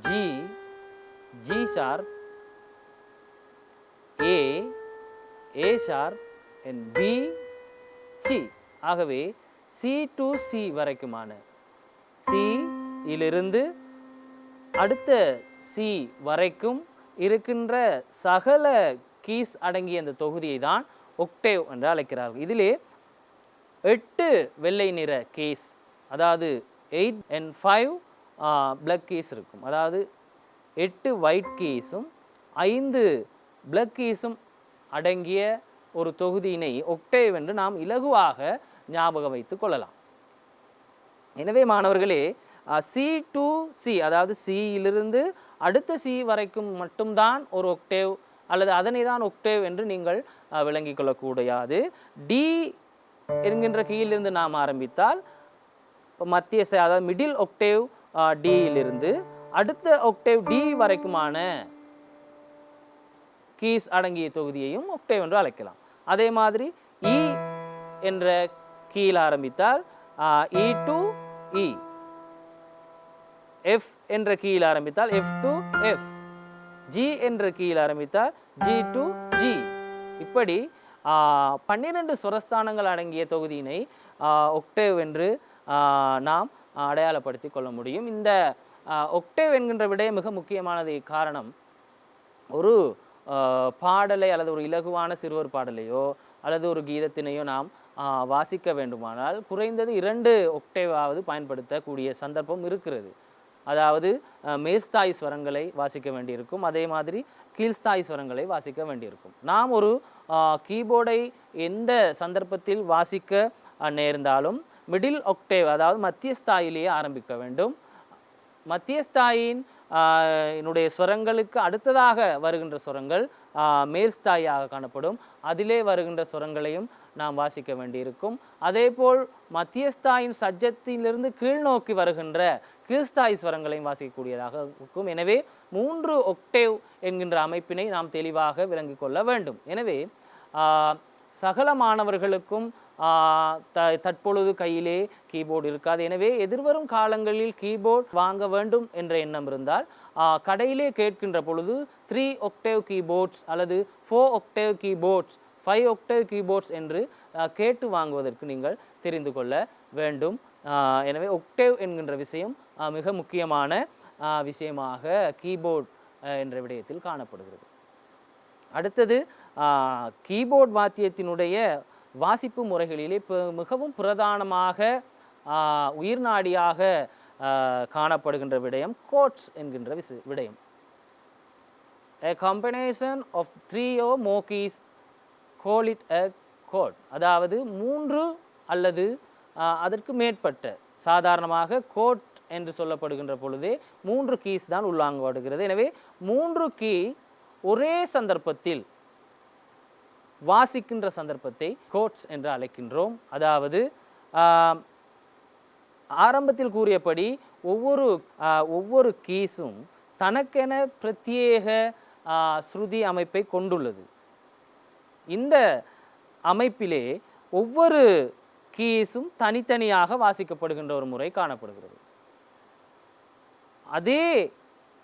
G, G sharp, A, A sharp, and B, C. ஆகவே சி டு சி வரைக்குமான, சி இலிருந்து அடுத்த சி வரைக்கும் இருக்கின்ற சகல கீஸ் அடங்கிய அந்த தொகுதியை தான் ஒக்டேவ் என்று அழைக்கிறார்கள். இதிலே 8 வெள்ளை நிற கீஸ், அதாவது 8 and 5 பிளாக் கீஸ் இருக்கும். அதாவது 8 ஒயிட் கீஸும் 5 பிளாக் கீஸும் அடங்கிய ஒரு தொகுதியினை ஒக்டேவ் என்று நாம் இலகுவாக ஞாபகம் வைத்துக் கொள்ளலாம். எனவே மாணவர்களே, சி டு சி, அதாவது சியிலிருந்து அடுத்த சி வரைக்கும் மட்டும்தான் ஒரு ஒக்டேவ், அல்லது அதனை தான் ஒக்டேவ் என்று நீங்கள் விளங்கிக் கொள்ளக்கூடாது. டி என்கின்ற கீயிலிருந்து நாம் ஆரம்பித்தால் மத்திய, அதாவது மிடில் ஒக்டேவ் டியிலிருந்து அடுத்த ஒக்டேவ் டி வரைக்குமான கீஸ் அடங்கிய தொகுதியையும் ஒக்டேவ் என்று அழைக்கலாம். அதே மாதிரி இ என்ற கீயில் ஆரம்பித்தால் இ டு இ, எஃப் என்ற கீயில் ஆரம்பித்தால் எஃப் டு எஃப், ஜி என்ற கீயில் ஆரம்பித்தால் ஜி டு ஜி. இப்படி 12 சுரஸ்தானங்கள் அடங்கிய தொகுதியினை ஒக்டேவ் என்று நாம் அடையாளப்படுத்தி கொள்ள முடியும். இந்த ஒக்டேவ் என்கின்ற விடயம் மிக முக்கியமானது. காரணம், ஒரு பாடலை அல்லது ஒரு இலகுவான சிறுவர் பாடலையோ அல்லது ஒரு கீதத்தினையோ நாம் வாசிக்க வேண்டுமானால் குறைந்தது 2 ஒக்டேவாவது பயன்படுத்தக்கூடிய சந்தர்ப்பம் இருக்கிறது. அதாவது மேல்ஸ்தாய் ஸ்வரங்களை வாசிக்க வேண்டியிருக்கும், அதே மாதிரி கீழ்ஸ்தாய் ஸ்வரங்களை வாசிக்க வேண்டியிருக்கும். நாம் ஒரு கீபோர்டை எந்த சந்தர்ப்பத்தில் வாசிக்க நேர்ந்தாலும் மிடில் ஒக்டேவ், அதாவது மத்தியஸ்தாயிலேயே ஆரம்பிக்க வேண்டும். மத்தியஸ்தாயின் என்னுடைய ஸ்வரங்களுக்கு அடுத்ததாக வருகின்ற ஸ்வரங்கள் மேல்ஸ்தாயாக காணப்படும். அதிலே வருகின்ற ஸ்வரங்களையும் நாம் வாசிக்க வேண்டியிருக்கும். அதேபோல் மத்தியஸ்தாயின் சஜ்ஜத்திலிருந்து கீழ்நோக்கி வருகின்ற கீழ்ஸ்தாய் ஸ்வரங்களையும் வாசிக்கக்கூடியதாக இருக்கும். எனவே 3 ஒக்டேவ் என்கின்ற அமைப்பினை நாம் தெளிவாக விளங்கிக் கொள்ள வேண்டும். எனவே சகல மாணவர்களுக்கும் தற்பொழுது கையிலே கீபோர்டு இருக்காது. எனவே எதிர்வரும் காலங்களில் கீபோர்ட் வாங்க வேண்டும் என்ற எண்ணம் இருந்தால் கடையிலே கேட்கின்ற பொழுது 3 ஒக்டேவ் கீபோர்ட்ஸ் அல்லது 4 ஒக்டேவ் கீபோர்ட்ஸ், 5 ஒக்டேவ் கீபோர்ட்ஸ் என்று கேட்டு வாங்குவதற்கு நீங்கள் தெரிந்து கொள்ள வேண்டும். எனவே ஒக்டேவ் என்கின்ற விஷயம் மிக முக்கியமான விஷயமாக கீபோர்ட் என்ற விடயத்தில் காணப்படுகிறது. அடுத்தது கீபோர்ட் வாத்தியத்தினுடைய வாசிப்பு முறைகளிலே மிகவும் பிரதானமாக உயிர்நாடியாக காணப்படுகின்ற விடயம் கோட்ஸ் என்கின்ற விடயம். A combination of 3 or more keys call it a chord. அதாவது 3 அல்லது அதற்கு மேற்பட்ட, சாதாரணமாக கோட் என்று சொல்லப்படுகின்ற பொழுதே 3 கீஸ் தான் உள்வாங்கப்படுகிறது. எனவே 3 கீ ஒரே சந்தர்ப்பத்தில் வாசிக்கின்ற சந்தர்ப்பத்தை கோட்ஸ் என்று அழைக்கின்றோம். அதாவது ஆரம்பத்தில் கூறியபடி ஒவ்வொரு கீஸும் தனக்கென பிரத்யேக ஸ்ருதி அமைப்பை கொண்டுள்ளது. இந்த அமைப்பிலே ஒவ்வொரு கீஸும் தனித்தனியாக வாசிக்கப்படுகின்ற ஒரு முறை காணப்படுகிறது. அதே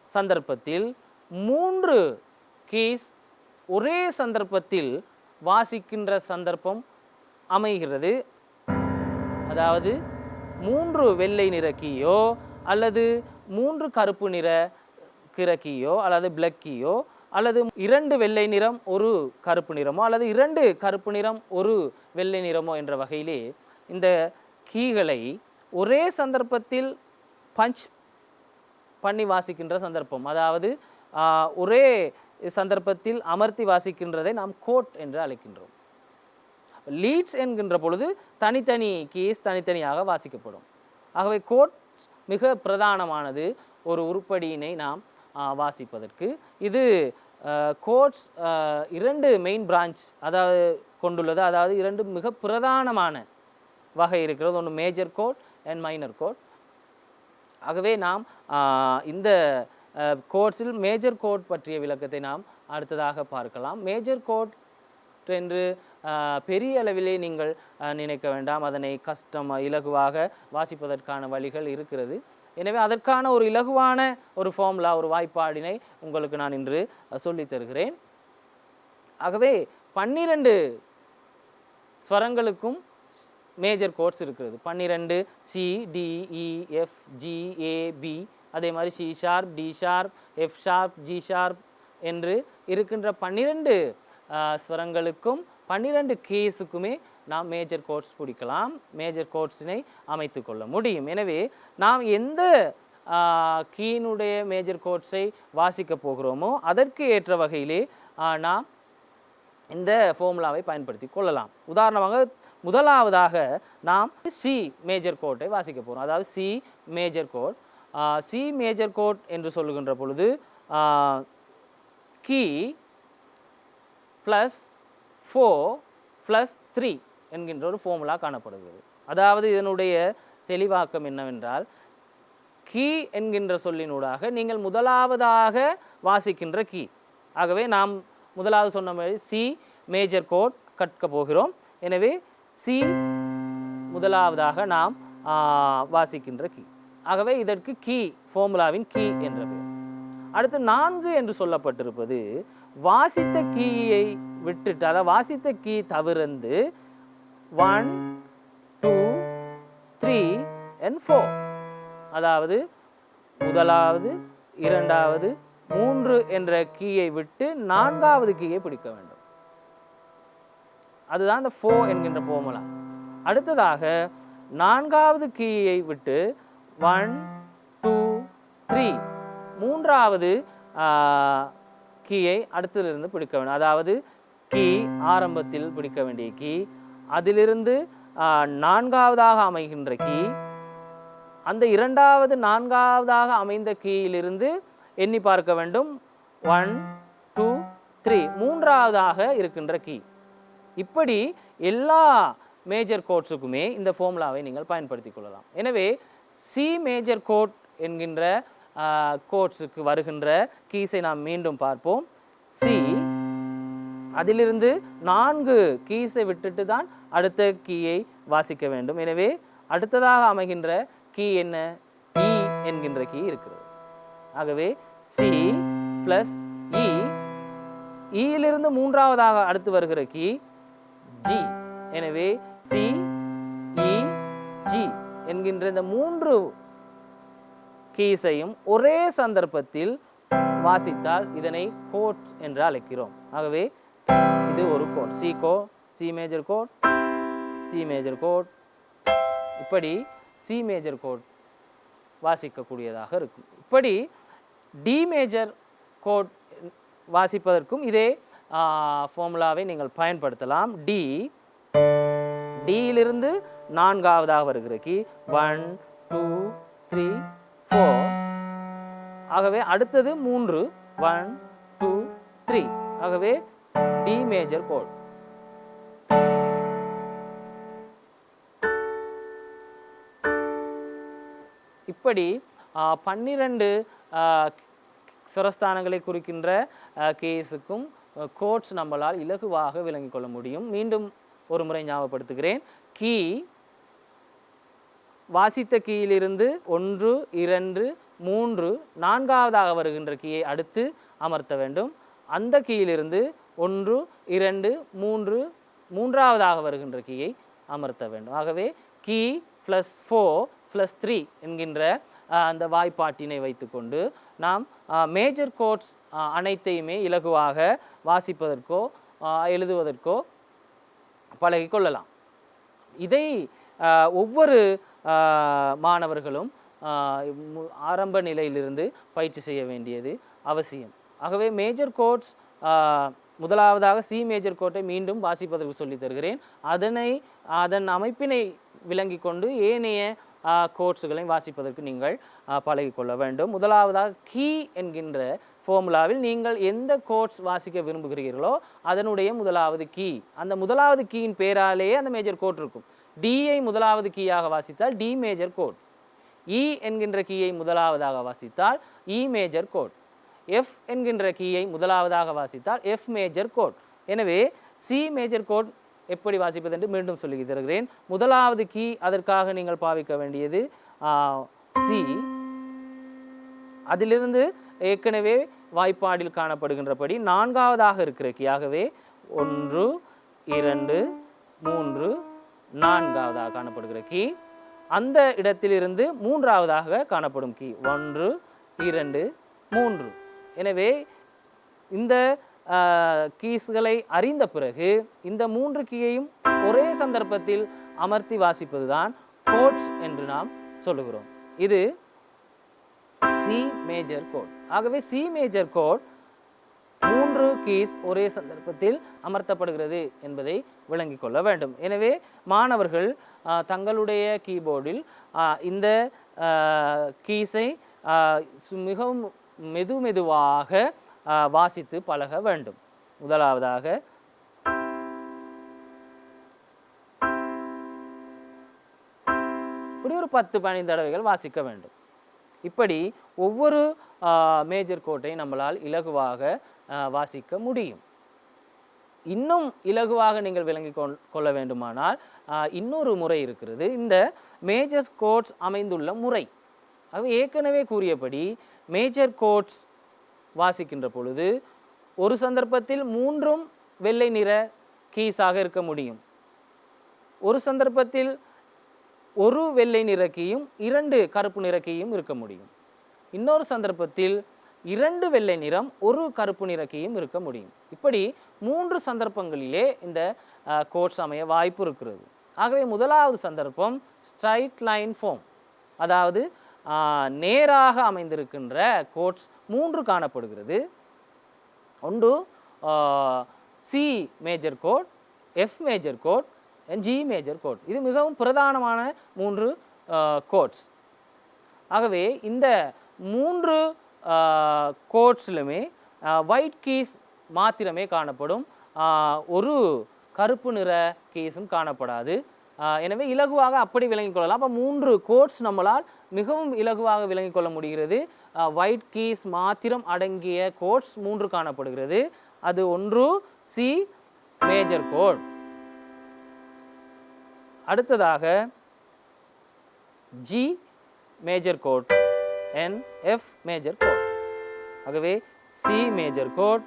சந்தர்ப்பத்தில் 3 கீஸ் ஒரே சந்தர்ப்பத்தில் வாசிக்கின்ற சந்தர்ப்பம் அமைகிறது. அதாவது 3 வெள்ளை நிற கீயோ அல்லது 3 கருப்பு நிற கீயோ அல்லது பிளாக் கீயோ அல்லது 2 வெள்ளை நிறம் 1 கருப்பு நிறமோ அல்லது 2 கருப்பு நிறம் 1 வெள்ளை நிறமோ என்ற வகையிலே இந்த கீகளை ஒரே சந்தர்ப்பத்தில் பஞ்ச் பண்ணி வாசிக்கின்ற சந்தர்ப்பம், அதாவது ஒரே சந்தர்ப்பத்தில் அமர்த்தி வாசிக்கின்றதை நாம் கோட் என்று அழைக்கின்றோம். லீட்ஸ் என்கின்ற பொழுது தனித்தனி கீஸ் தனித்தனியாக வாசிக்கப்படும். ஆகவே கோட் மிக பிரதானமானது ஒரு உருப்படியினை நாம் வாசிப்பதற்கு. இது கோட்ஸ் 2 மெயின் பிரான்ச் அதாவது கொண்டுள்ளது. அதாவது 2 மிக பிரதானமான வகை இருக்கிறது. ஒன்று major code and minor code. ஆகவே நாம் இந்த கோட்ஸில் மேஜர் கோட் பற்றிய விளக்கத்தை நாம் அடுத்ததாக பார்க்கலாம். மேஜர் கோட் என்று பெரிய அளவிலே நீங்கள் நினைக்க வேண்டாம். அதனை இலகுவாக வாசிப்பதற்கான வழிகள் இருக்கிறது. எனவே அதற்கான ஒரு இலகுவான ஒரு ஃபார்முலா, ஒரு வாய்ப்பாடினை உங்களுக்கு நான் இன்று சொல்லித் தருகிறேன். ஆகவே 12 ஸ்வரங்களுக்கும் மேஜர் கோட்ஸ் இருக்கிறது. 12 C, D, E, F, G, A, B, அதே மாதிரி C sharp, D sharp, F sharp, G sharp என்று இருக்கின்ற 12 ஸ்வரங்களுக்கும் 12 கீஸுக்குமே நாம் மேஜர் கோட்ஸ் பிடிக்கலாம். மேஜர் கோட்ஸினை அமைத்து கொள்ள முடியும். எனவே நாம் எந்த கீனுடைய மேஜர் கோட்ஸை வாசிக்க போகிறோமோ அதற்கு ஏற்ற வகையிலே நாம் இந்த ஃபார்முலாவை பயன்படுத்தி கொள்ளலாம். உதாரணமாக முதலாவதாக நாம் சி மேஜர் கோட்டை வாசிக்க போகிறோம். அதாவது சி மேஜர் கோட். சி மேஜர் கோட் என்று சொல்லுகின்ற பொழுது கீ +4 +3 என்கின்ற ஒரு ஃபார்முலா காணப்படுகிறது. அதாவது இதனுடைய தெளிவாக்கம் என்னவென்றால், கீ என்கின்ற சொல்லினூடாக நீங்கள் முதலாவதாக வாசிக்கின்ற கீ. ஆகவே நாம் முதலாவது சொன்ன மாதிரி சி மேஜர் கோட் கற்க போகிறோம். எனவே சி முதலாவதாக நாம் வாசிக்கின்ற கீ. ஆகவே இதற்கு கீ ஃபார்முலாவின் கீ என்ற பெயர். அடுத்து 4 என்று சொல்லப்பட்டிருப்பது வாசித்த கீயை விட்டுட்டு, அதாவது வாசித்த கீ தவிர்த்து 1 2 3 and 4, அதாவது முதலாவது, இரண்டாவது, 3 என்ற கீயை விட்டு 4வது கீயை பிடிக்க வேண்டும். அதுதான் இந்த 4 என்கின்ற ஃபார்முலா. அடுத்ததாக 4வது கீயை விட்டு 1 2 3 மூன்றாவது கீயை அடுத்ததிலிருந்து பிடிக்க வேண்டும். அதாவது கீ ஆரம்பத்தில் பிடிக்க வேண்டிய கீ, அதிலிருந்து 4வதாக அமைகின்ற கீ, அந்த 2வது 4வதாக அமைந்த கீயிலிருந்து எண்ணி பார்க்க வேண்டும் 1 2 3 மூன்றாவதாக இருக்கின்ற கீ. இப்படி எல்லா மேஜர் கோட்ஸுக்குமே இந்த ஃபார்முலாவை நீங்கள் பயன்படுத்தி கொள்ளலாம். எனவே சி மேஜர் கோட் என்கின்ற கோட்ஸுக்கு வருகின்ற கீஸை நாம் மீண்டும் பார்ப்போம். சி, அதிலிருந்து 4 கீஸை விட்டுட்டு தான் அடுத்த கீயை வாசிக்க வேண்டும். எனவே அடுத்ததாக அமைகின்ற கீ என்ன? இ என்கின்ற கீ இருக்கிறது. ஆகவே சி ப்ளஸ் இ, இயிலிருந்து 3வதாக அடுத்து வருகிற கீ ஜி. எனவே சி இ ஜி என்கின்ற இந்த 3 கீஸையும் ஒரே சந்தர்ப்பத்தில் வாசித்தால் இதனை கோட்ஸ் என்று அழைக்கிறோம். ஆகவே இது ஒரு கோட். சி மேஜர் கோட், சி மேஜர் கோட். இப்படி சி மேஜர் கோட் வாசிக்கக்கூடியதாக இருக்கும். இப்படி டி மேஜர் கோட் வாசிப்பதற்கும் இதே ஃபார்முலாவை நீங்கள் பயன்படுத்தலாம். டியிலிருந்து 4வதாக வருகிற கீ 1 2 3 4. ஆகவே அடுத்தது 3 1 2 3. ஆகவே டி மேஜர் கோட். இப்படி 12 சுரஸ்தானங்களை குறிக்கின்ற கேஸுக்கும் கோட்ஸ் நம்மளால் இலகுவாக விளங்கிக் கொள்ள முடியும். மீண்டும் ஒரு முறை ஞாபகப்படுத்துகிறேன். கீ வாசித்த கீயிலிருந்து 1 2 3 4வதாக வருகின்ற கீயை அடுத்து அமர்த்த வேண்டும். அந்த கீயிலிருந்து 1 2 3 மூன்றாவதாக வருகின்ற கீயை அமர்த்த வேண்டும். ஆகவே கீ +4 +3 என்கின்ற அந்த வாய்ப்பாட்டினை வைத்துக்கொண்டு நாம் மேஜர் கோட்ஸ் அனைத்தையுமே இலகுவாக வாசிப்பதற்கோ எழுதுவதற்கோ பழகிக்கொள்ளலாம். இதை ஒவ்வொரு மாணவர்களும் ஆரம்ப நிலையிலிருந்து பயிற்சி செய்ய வேண்டியது அவசியம். ஆகவே மேஜர் கோட்ஸ் முதலாவதாக சி மேஜர் கோட்டை மீண்டும் வாசிப்பதற்கு சொல்லி தருகிறேன். அதன் அமைப்பினை விளங்கி கொண்டு ஏனைய கோட்ஸுகளை வாசிப்பதற்கு நீங்கள் பழகிக்கொள்ள வேண்டும். முதலாவதாக கீ என்கின்ற ஃபார்முலாவில் நீங்கள் எந்த கோட்ஸ் வாசிக்க விரும்புகிறீர்களோ அதனுடைய முதலாவது கீ, அந்த முதலாவது கீயின் பேராலேயே அந்த மேஜர் கோட் இருக்கும். டியை முதலாவது கீயாக வாசித்தால் டி மேஜர் கோட், இ என்கின்ற கீயை முதலாவதாக வாசித்தால் இ மேஜர் கோட், எஃப் என்கின்ற கீயை முதலாவதாக வாசித்தால் எஃப் மேஜர் கோட். எனவே சி மேஜர் கோட் எப்படி வாசிப்பது என்று மீண்டும் சொல்லி தருகிறேன். முதலாவது கீ அதற்காக நீங்கள் பாவிக்க வேண்டியது சி. அதிலிருந்து ஏற்கனவே வாய்ப்பாடில் காணப்படுகின்றபடி நான்காவதாக இருக்கிற கீ. ஆகவே 1 2 3 4ஆவதாக காணப்படுகிற கீ. அந்த இடத்திலிருந்து மூன்றாவதாக காணப்படும் கீ 1 2 3. எனவே இந்த கீஸ்களை அறிந்த பிறகு இந்த 3 கீயையும் ஒரே சந்தர்ப்பத்தில் அமர்த்தி வாசிப்பது தான் கோட்ஸ் என்று நாம் சொல்லுகிறோம். இது சி மேஜர் கோட். ஆகவே சி மேஜர் கோட் 3 கீஸ் ஒரே சந்தர்ப்பத்தில் அமர்த்தப்படுகிறது என்பதை விளங்கிக் கொள்ள வேண்டும். எனவே மாணவர்கள் தங்களுடைய கீபோர்டில் இந்த கீஸை மிகவும் மெதுவாக வாசித்து பழக வேண்டும். முதலாவதாக இப்படி ஒரு 10-15 தடவைகள் வாசிக்க வேண்டும். இப்படி ஒவ்வொரு மேஜர் கோட்டை நம்மளால் இலகுவாக வாசிக்க முடியும். இன்னும் இலகுவாக நீங்கள் விளங்கி கொள்ள வேண்டுமானால் இன்னொரு முறை இருக்கிறது, இந்த மேஜர் கோட்ஸ் அமைந்துள்ள முறை. ஆகவே ஏற்கனவே கூறியபடி மேஜர் கோட்ஸ் வாசிக்கின்ற பொழுது ஒரு சந்தர்ப்பத்தில் 3 வெள்ளை நிற கீஸாக இருக்க முடியும், ஒரு சந்தர்ப்பத்தில் ஒரு வெள்ளை நிற கீயும் 2 கருப்பு நிற கீயும் இருக்க முடியும், இன்னொரு சந்தர்ப்பத்தில் 2 வெள்ளை நிறம் 1 கருப்பு நிற கீயும் இருக்க முடியும். இப்படி 3 சந்தர்ப்பங்களிலே இந்த கோட்ஸ் அமைய வாய்ப்பு இருக்கிறது. ஆகவே முதலாவது சந்தர்ப்பம் ஸ்ட்ரைட் லைன் ஃபார்ம், அதாவது நேராக அமைந்திருக்கின்ற கோட்ஸ் 3 காணப்படுகிறது. ஒன்று C major code, F major code, G major code. இது மிகவும் பிரதானமான 3 கோட்ஸ். ஆகவே இந்த 3 கோட்ஸ்லுமே ஒயிட் கீஸ் மாத்திரமே காணப்படும், ஒரு கருப்பு நிற கீஸும் காணப்படாது. எனவே இலகுவாக அப்படி விளங்கிக் கொள்ளலாம். அப்போ 3 கோட்ஸ் நம்மளால் மிகவும் இலகுவாக விளங்கிக் கொள்ள முடிகிறது. ஒயிட் கீஸ் மாத்திரம் அடங்கிய கோட்ஸ் 3 காணப்படுகிறது. அது ஒன்று சி மேஜர் கோட், அடுத்ததாக G major code and F major code. ஆகவே C major code,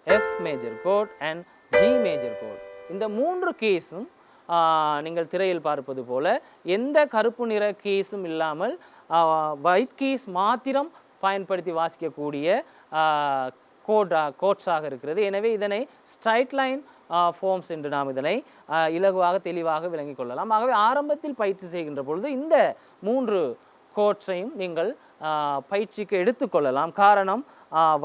F major code and G major code. இந்த 3 கீஸும் நீங்கள் திரையில் பார்ப்பது போல எந்த கருப்பு நிற கீஸும் இல்லாமல் ஒயிட் கீஸ் மாத்திரம் பயன்படுத்தி வாசிக்கக்கூடிய கோட்ஸாக இருக்கிறது. எனவே இதனை ஸ்ட்ரைட் லைன் ஃபார்ம்ஸ் என்று நாம் இதனை இலகுவாக தெளிவாக விளங்கிக் கொள்ளலாம். ஆகவே ஆரம்பத்தில் பயிற்சி செய்கின்ற பொழுது இந்த 3 கோட்ஸையும் நீங்கள் பயிற்சிக்கு எடுத்துக்கொள்ளலாம். காரணம்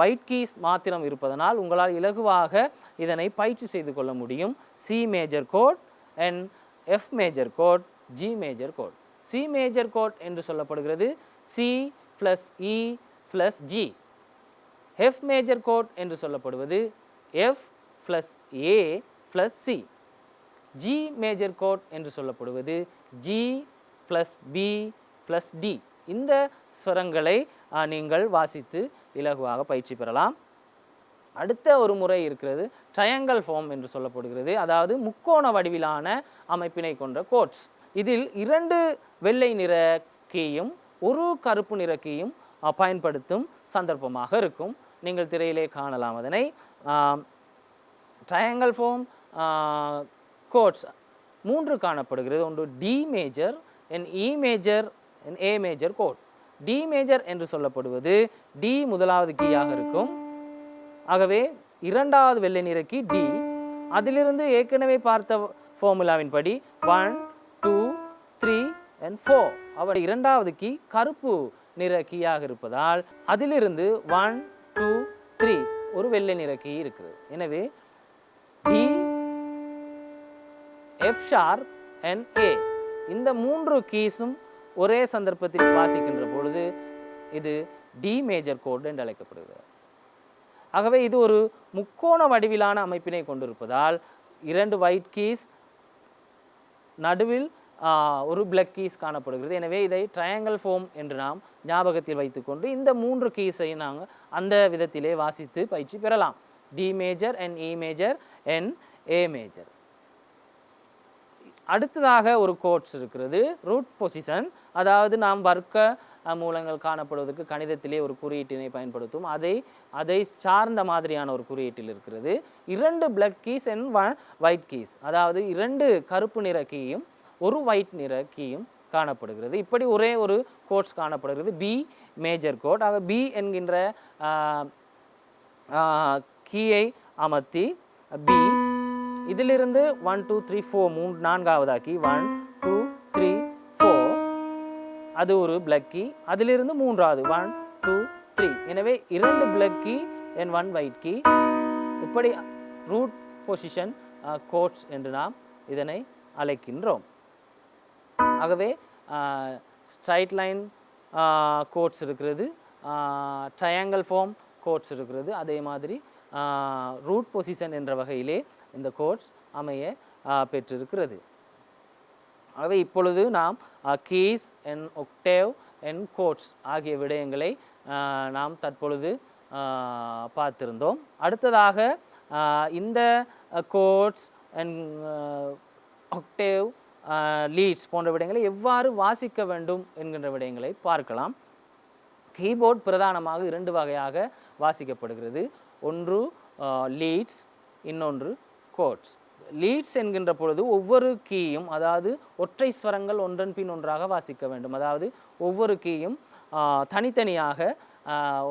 ஒயிட் கீஸ் மாத்திரம் இருப்பதனால் உங்களால் இலகுவாக இதனை பயிற்சி செய்து கொள்ள முடியும். C major code and F major code, G major கோட். சி மேஜர் கோட் என்று சொல்லப்படுகிறது சி ப்ளஸ் இ ப்ளஸ் ஜி. எஃப் மேஜர் கோட் என்று சொல்லப்படுவது F plus A plus C. G major கோட் என்று சொல்லப்படுவது G plus B plus D. இந்த ஸ்வரங்களை நீங்கள் வாசித்து இலகுவாக பயிற்சி பெறலாம். அடுத்த ஒரு முறை இருக்கிறது ட்ரையாங்கிள் ஃபார்ம் என்று சொல்லப்படுகிறது, அதாவது முக்கோண வடிவிலான அமைப்பினை கொண்ட கோட்ஸ். இதில் 2 வெள்ளை நிற கீயும் 1 கருப்பு நிற கீயும் பயன்படுத்தும் சந்தர்ப்பமாக இருக்கும். நீங்கள் திரையிலே காணலாம் அதனை. ட்ரையாங்கிள் ஃபார்ம் கோட்ஸ் 3 காணப்படுகிறது. ஒன்று D major and E major and A major கோட். டி மேஜர் என்று சொல்லப்படுவது டி முதலாவது கீயாக இருக்கும். ஆகவே 2வது வெள்ளை நிற கீ டி. அதிலிருந்து ஏற்கனவே பார்த்த ஃபார்முலாவின் படி 1 2 3 and 4 அவர் 2வது கீ கருப்பு நிற கீயாக இருப்பதால் அதிலிருந்து 1 2 3 ஒரு வெள்ளை நிற கீ இருக்கிறது. எனவே டி, எஃப் ஷார்ப் அண்ட் ஏ இந்த 3 கீஸும் ஒரே சந்தர்ப்பத்தில் வாசிக்கின்ற பொழுது இது டி மேஜர் கோட் என்று அழைக்கப்படுகிறது. ஆகவே இது ஒரு முக்கோண வடிவிலான அமைப்பினை கொண்டிருப்பதால் 2 ஒயிட் கீஸ் நடுவில் ஒரு பிளாக் கீஸ் காணப்படுகிறது. எனவே இதை ட்ரையாங்கிள் ஃபார்ம் என்று நாம் ஞாபகத்தில் வைத்துக்கொண்டு இந்த 3 கீஸை நாங்கள் அந்த விதத்திலே வாசித்து பயிற்சி பெறலாம். D major and E major and A major. அடுத்ததாக ஒரு கோட்ஸ் இருக்கிறது, ரூட் பொசிஷன். அதாவது நாம் வர்க்க மூலங்கள் காணப்படுவதற்கு கணிதத்திலே ஒரு குறியீட்டினை பயன்படுத்தும். அதை சார்ந்த மாதிரியான ஒரு குறியீட்டில் இருக்கிறது. 2 black keys and 1 white keys, அதாவது 2 கருப்பு நிற கீயும் ஒரு ஒயிட் நிற கீயும் காணப்படுகிறது. இப்படி ஒரே ஒரு கோட்ஸ் காணப்படுகிறது, பி மேஜர் கோட். ஆக பி என்கின்ற கீயை அமர்த்தி பி இதிலிருந்து 1 2 3 4 நான்காவதாக்கி 1 2 3 4 அது ஒரு பிளாக் கீ. அதிலிருந்து மூன்றாவது 1 2 3. எனவே 2 black key and 1 white key. இப்படி ரூட் பொசிஷன் கோட்ஸ் என்று நாம் இதனை அழைக்கின்றோம். ஆகவே ஸ்ட்ரைட் லைன் கோட்ஸ் இருக்கிறது, ட்ரையாங்கிள் ஃபார்ம் கோட்ஸ் இருக்கிறது. அதே மாதிரி ரூட் பொசிஷன் என்ற வகையிலே இந்த கோட்ஸ் அமைய பெற்றிருக்கிறது. ஆகவே இப்பொழுது நாம் கீஸ் அண்ட் ஒக்டேவ் அண்ட் கோட்ஸ் ஆகிய விடயங்களை நாம் தற்பொழுது பார்த்திருந்தோம். அடுத்ததாக இந்த கோட்ஸ் அண்ட் ஒக்டேவ் லீட்ஸ் போன்ற விடயங்களை எவ்வாறு வாசிக்க வேண்டும் என்கின்ற விடயங்களை பார்க்கலாம். கீபோர்ட் பிரதானமாக 2 வகையாக வாசிக்கப்படுகிறது. ஒன்று லீட்ஸ், இன்னொன்று கோட்ஸ். லீட்ஸ் என்கின்ற பொழுது ஒவ்வொரு கீயும், அதாவது ஒற்றை ஸ்வரங்கள் ஒன்றன் பின் ஒன்றாக வாசிக்க வேண்டும். அதாவது ஒவ்வொரு கீயும் தனித்தனியாக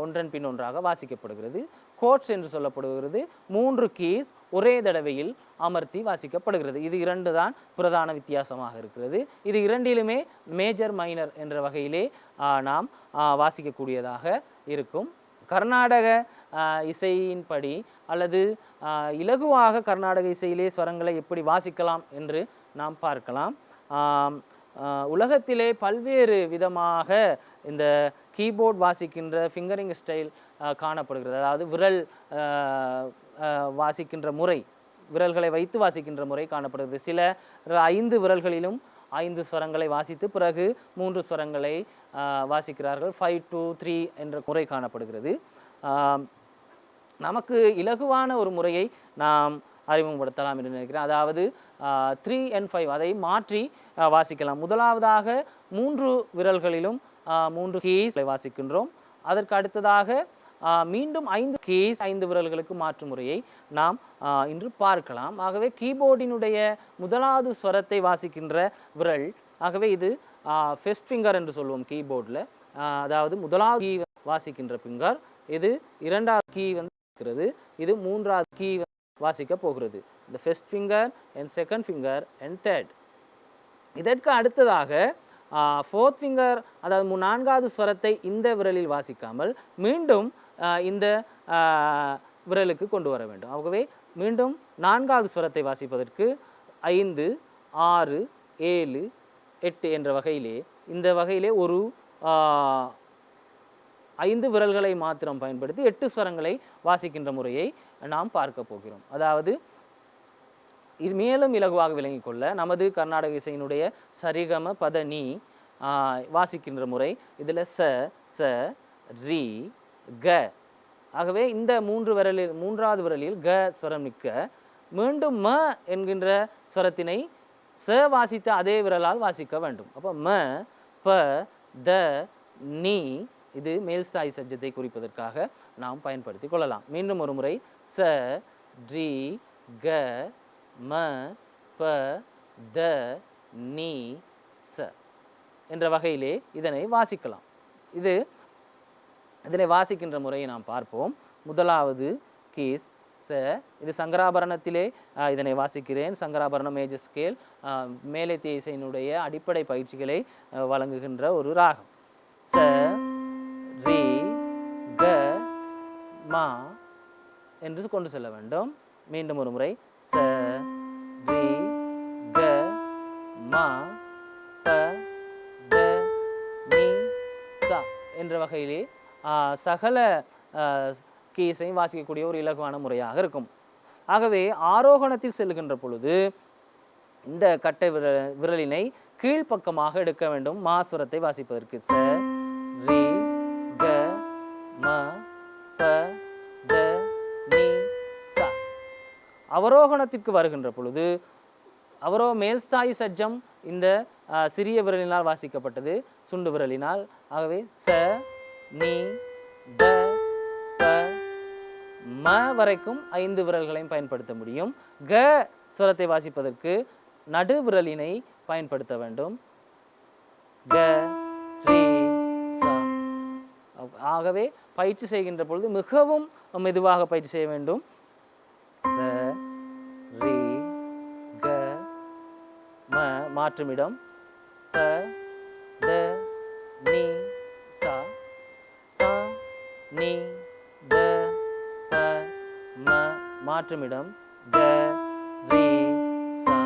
ஒன்றன் பின் ஒன்றாக வாசிக்கப்படுகிறது. கோட்ஸ் என்று சொல்லப்படுகிறது 3 கீஸ் ஒரே தடவையில் அமர்த்தி வாசிக்கப்படுகிறது. இது 2 தான் பிரதான வித்தியாசமாக இருக்கிறது. இது 2லுமே மேஜர் மைனர் என்ற வகையிலே நாம் வாசிக்கக்கூடியதாக இருக்கும். கர்நாடக இசையின்படி அல்லது இலகுவாக கர்நாடக இசையிலே ஸ்வரங்களை எப்படி வாசிக்கலாம் என்று நாம் பார்க்கலாம். உலகத்திலே பல்வேறு விதமாக இந்த கீபோர்ட் வாசிக்கின்ற ஃபிங்கரிங் ஸ்டைல் காணப்படுகிறது. அதாவது விரல் வாசிக்கின்ற முறை, விரல்களை வைத்து வாசிக்கின்ற முறை காணப்படுகிறது. சில 5 விரல்களிலும் 5 ஸ்வரங்களை வாசித்து பிறகு 3 ஸ்வரங்களை வாசிக்கிறார்கள். 5 2 3 என்ற முறை காணப்படுகிறது. நமக்கு இலகுவான ஒரு முறையை நாம் அறிமுகப்படுத்தலாம் என்று நினைக்கிறேன். அதாவது 3 and 5 அதை மாற்றி வாசிக்கலாம். முதலாவதாக 3 விரல்களிலும் 3 கீஸ் வாசிக்கின்றோம். அதற்கு அடுத்ததாக மீண்டும் 5 கீஸ் 5 விரல்களுக்கு மாற்று முறையை நாம் இன்று பார்க்கலாம். ஆகவே கீபோர்டினுடைய முதலாவது ஸ்வரத்தை வாசிக்கின்ற விரல், ஆகவே இது ஃபர்ஸ்ட் ஃபிங்கர் என்று சொல்லுவோம் கீபோர்டில். அதாவது முதலாவது கீ வாசிக்கின்ற ஃபிங்கர், இது 2வது கீ இருக்கிறது, இது 3வது கீ வாசிக்க போகிறது. இந்த first finger and second finger and third. இதற்கு அடுத்ததாக 4th ஃபிங்கர், அதாவது 4வது ஸ்வரத்தை இந்த விரலில் வாசிக்காமல் மீண்டும் இந்த விரலுக்கு கொண்டு வர வேண்டும். ஆகவே மீண்டும் 4வது ஸ்வரத்தை வாசிப்பதற்கு 5 6 7 8 என்ற வகையிலே, இந்த வகையிலே ஒரு 5 விரல்களை மாத்திரம் பயன்படுத்தி 8 ஸ்வரங்களை வாசிக்கின்ற முறையை நாம் பார்க்க போகிறோம். அதாவது இது மேலும் இலகுவாக விளங்கிக் கொள்ள நமது கர்நாடக இசையினுடைய சரிகம பதனி வாசிக்கின்ற முறை, இதில் ச ச ரி க. ஆகவே இந்த 3வது விரலில் க ஸ்வரம் நிற்க மீண்டும் ம என்கின்ற ஸ்வரத்தினை ச வாசித்த அதே விரலால் வாசிக்க வேண்டும். அப்போ ம ப த நீ, இது மேல்ஸ்தாய் சஜ்ஜத்தை குறிப்பதற்காக நாம் பயன்படுத்தி கொள்ளலாம். மீண்டும் ஒரு முறை ச ரி க ம ப த நீ ச என்ற வகையிலே இதனை வாசிக்கலாம். இதனை வாசிக்கின்ற முறையை நாம் பார்ப்போம். முதலாவது கீஸ் ச, இது சங்கராபரணத்திலே இதனை வாசிக்கிறேன். சங்கராபரணம் மேஜர் ஸ்கேல் மேலைத்திய இசையினுடைய அடிப்படை பயிற்சிகளை வழங்குகின்ற ஒரு ராகம். ச ரி க ம என்று கொண்டு செல்ல வேண்டும். மீண்டும் ஒரு முறை ச ரி க ம ப த நி சா என்ற வகையிலே சகல கீஸையும் வாசிக்கக்கூடிய ஒரு இலகுவான முறையாக இருக்கும். ஆகவே ஆரோகணத்தில் செல்லுகின்ற பொழுது இந்த கட்டை விரலினை கீழ்ப்பக்கமாக எடுக்க வேண்டும் மாஸ்வரத்தை வாசிப்பதற்கு. ச ரி க ம ப த நி சா. அவரோகணத்திற்கு வருகின்ற பொழுது மேல்ஸ்தாயி சஜ்ஜம் இந்த சிறிய விரலினால் வாசிக்கப்பட்டது, சுண்டு விரலினால். ஆகவே ச நி த ப ம வரைக்கும் 5 விரல்களையும் பயன்படுத்த முடியும். க ஸ்வரத்தை வாசிப்பதற்கு நடு விரலினை பயன்படுத்த வேண்டும். க ரி சா. ஆகவே பயிற்சி செய்கின்ற பொழுது மிகவும் மெதுவாக பயிற்சி செய்ய வேண்டும். ச ரி க ம மாற்றுமிடம் ப த நி சா சா நி த ப ம மாற்றுமிடம் க ரி சா.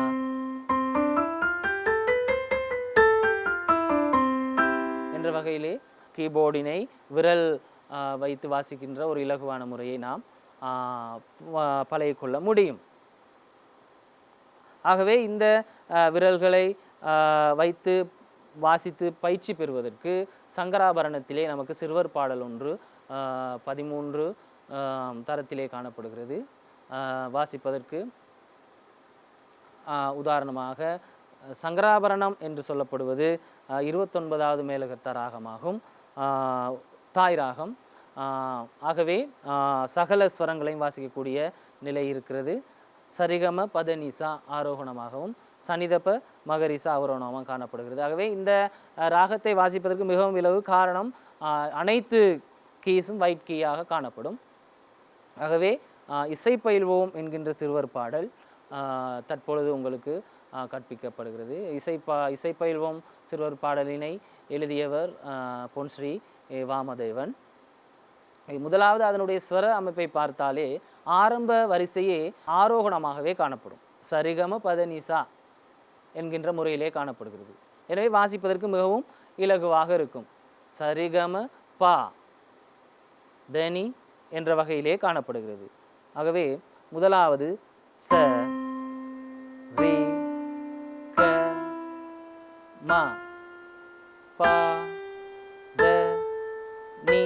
என்ற வகையிலே கீபோர்டினை விரல் வைத்து வாசிக்கின்ற ஒரு இலகுவான முறையை நாம் பழகிக்கொள்ள முடியும். ஆகவே இந்த விரல்களை வைத்து வாசித்து பயிற்சி பெறுவதற்கு சங்கராபரணத்திலே நமக்கு சிறுவர் பாடல் ஒன்று 13 தரத்திலே காணப்படுகிறது. வாசிப்பதற்கு உதாரணமாக சங்கராபரணம் என்று சொல்லப்படுவது 29வது மேலகர்த்தா ராகமாகும், தாய் ராகம். ஆகவே சகல ஸ்வரங்களையும் வாசிக்கக்கூடிய நிலை இருக்கிறது. சரிகம பதனிசா ஆரோகணமாகவும் சனிதப்ப மகரிசா அவரோகணமாக காணப்படுகிறது. ஆகவே இந்த ராகத்தை வாசிப்பதற்கு மிகவும் இலவு. காரணம், அனைத்து கீஸும் வைட் கீயாக காணப்படும். ஆகவே இசை பயில்வோம் என்கின்ற சிறுவர் பாடல் தற்பொழுது உங்களுக்கு கற்பிக்கப்படுகிறது. இசை பயில்வோம் சிறுவர் பாடலினை எழுதியவர் பொன்ஸ்ரீ வாமதேவன். முதலாவது அதனுடைய ஸ்வர அமைப்பை பார்த்தாலே ஆரம்ப வரிசையே ஆரோகணமாகவே காணப்படும். சரிகம பதனிசா என்கின்ற முறையிலே காணப்படுகிறது. எனவே வாசிப்பதற்கு மிகவும் இலகுவாக இருக்கும். சரிகம பா தனி என்ற வகையிலே காணப்படுகிறது. ஆகவே முதலாவது ச ரி க ம பா த நி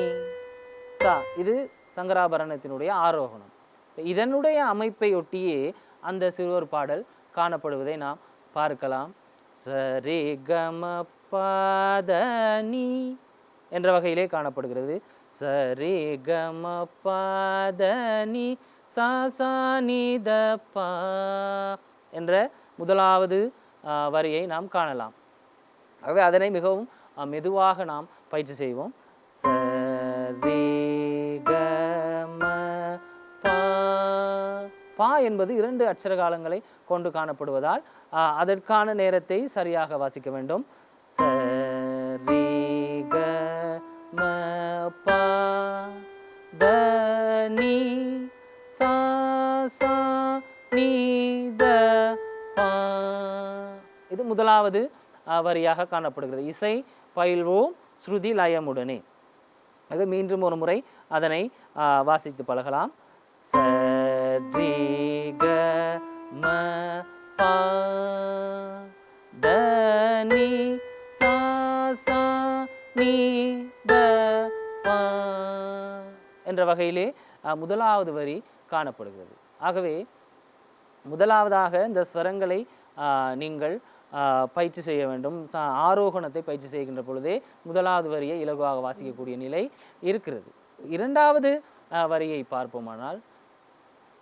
சா. இது சங்கராபரணத்தினுடைய ஆரோகணம். இதனுடைய அமைப்பை ஒட்டியே அந்த சிறுவர் பாடல் காணப்படுவதை நாம் பார்க்கலாம். சரி கம பத நி என்ற வகையிலே காணப்படுகிறது. சரி கம பத நி சா சா நி த பா என்ற முதலாவது வரியை நாம் காணலாம். ஆகவே அதனை மிகவும் மெதுவாக நாம் பயிற்சி செய்வோம். சரி க ம பா. பா என்பது 2 அட்சர காலங்களை கொண்டு காணப்படுவதால் அதற்கான நேரத்தை சரியாக வாசிக்க வேண்டும். சரி க ம பா த நி சா சா நி த பா. இது முதலாவது வரியாக காணப்படுகிறது. இசை பயில்வோம் ஸ்ருதி லயமுடனே. ஆக மீண்டும் ஒரு முறை அதனை வாசித்து பழகலாம். சரி க ம பா த நி சா சா நி த பா என்ற வகையிலே முதலாவது வரி காணப்படுகிறது. ஆகவே முதலாவதாக இந்த ஸ்வரங்களை நீங்கள் பயிற்சி செய்ய வேண்டும். ஆரோகணத்தை பயிற்சி செய்கின்ற பொழுதே முதலாவது வரியை இலகுவாக வாசிக்கக்கூடிய நிலை இருக்கிறது. இரண்டாவது வரியை பார்ப்போமானால்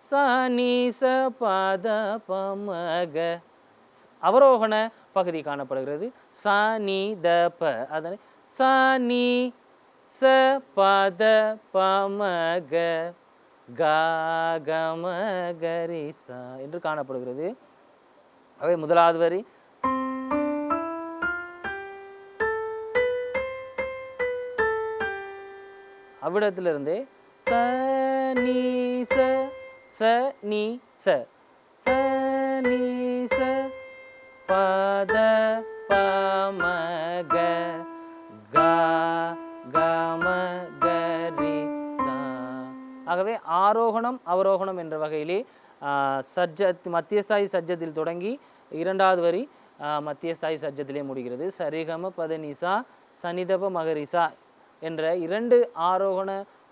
ச நீ ச பத பமக அவரோகண பகுதி காணப்படுகிறது. ச நீ த ப. அதனை ச நீ ச பத பமக க கம கரி ச என்று காணப்படுகிறது. ஆகவே முதலாவது வரி அவ்விடத்திலிருந்தே ச நீ ச ச நீ ச ச நீ ச பத பமக க கம கரி சா. ஆகவே ஆரோகணம் அவரோகணம் என்ற வகையிலே சஜ்ஜத் மத்தியஸ்தாயி சஜ்ஜத்தில் தொடங்கி இரண்டாவது வரி மத்தியஸ்தாயி சஜ்ஜத்திலே முடிகிறது. சரிகம பதனிசா சனிதப மகரிசா என்ற இரண்டு ஆரோகண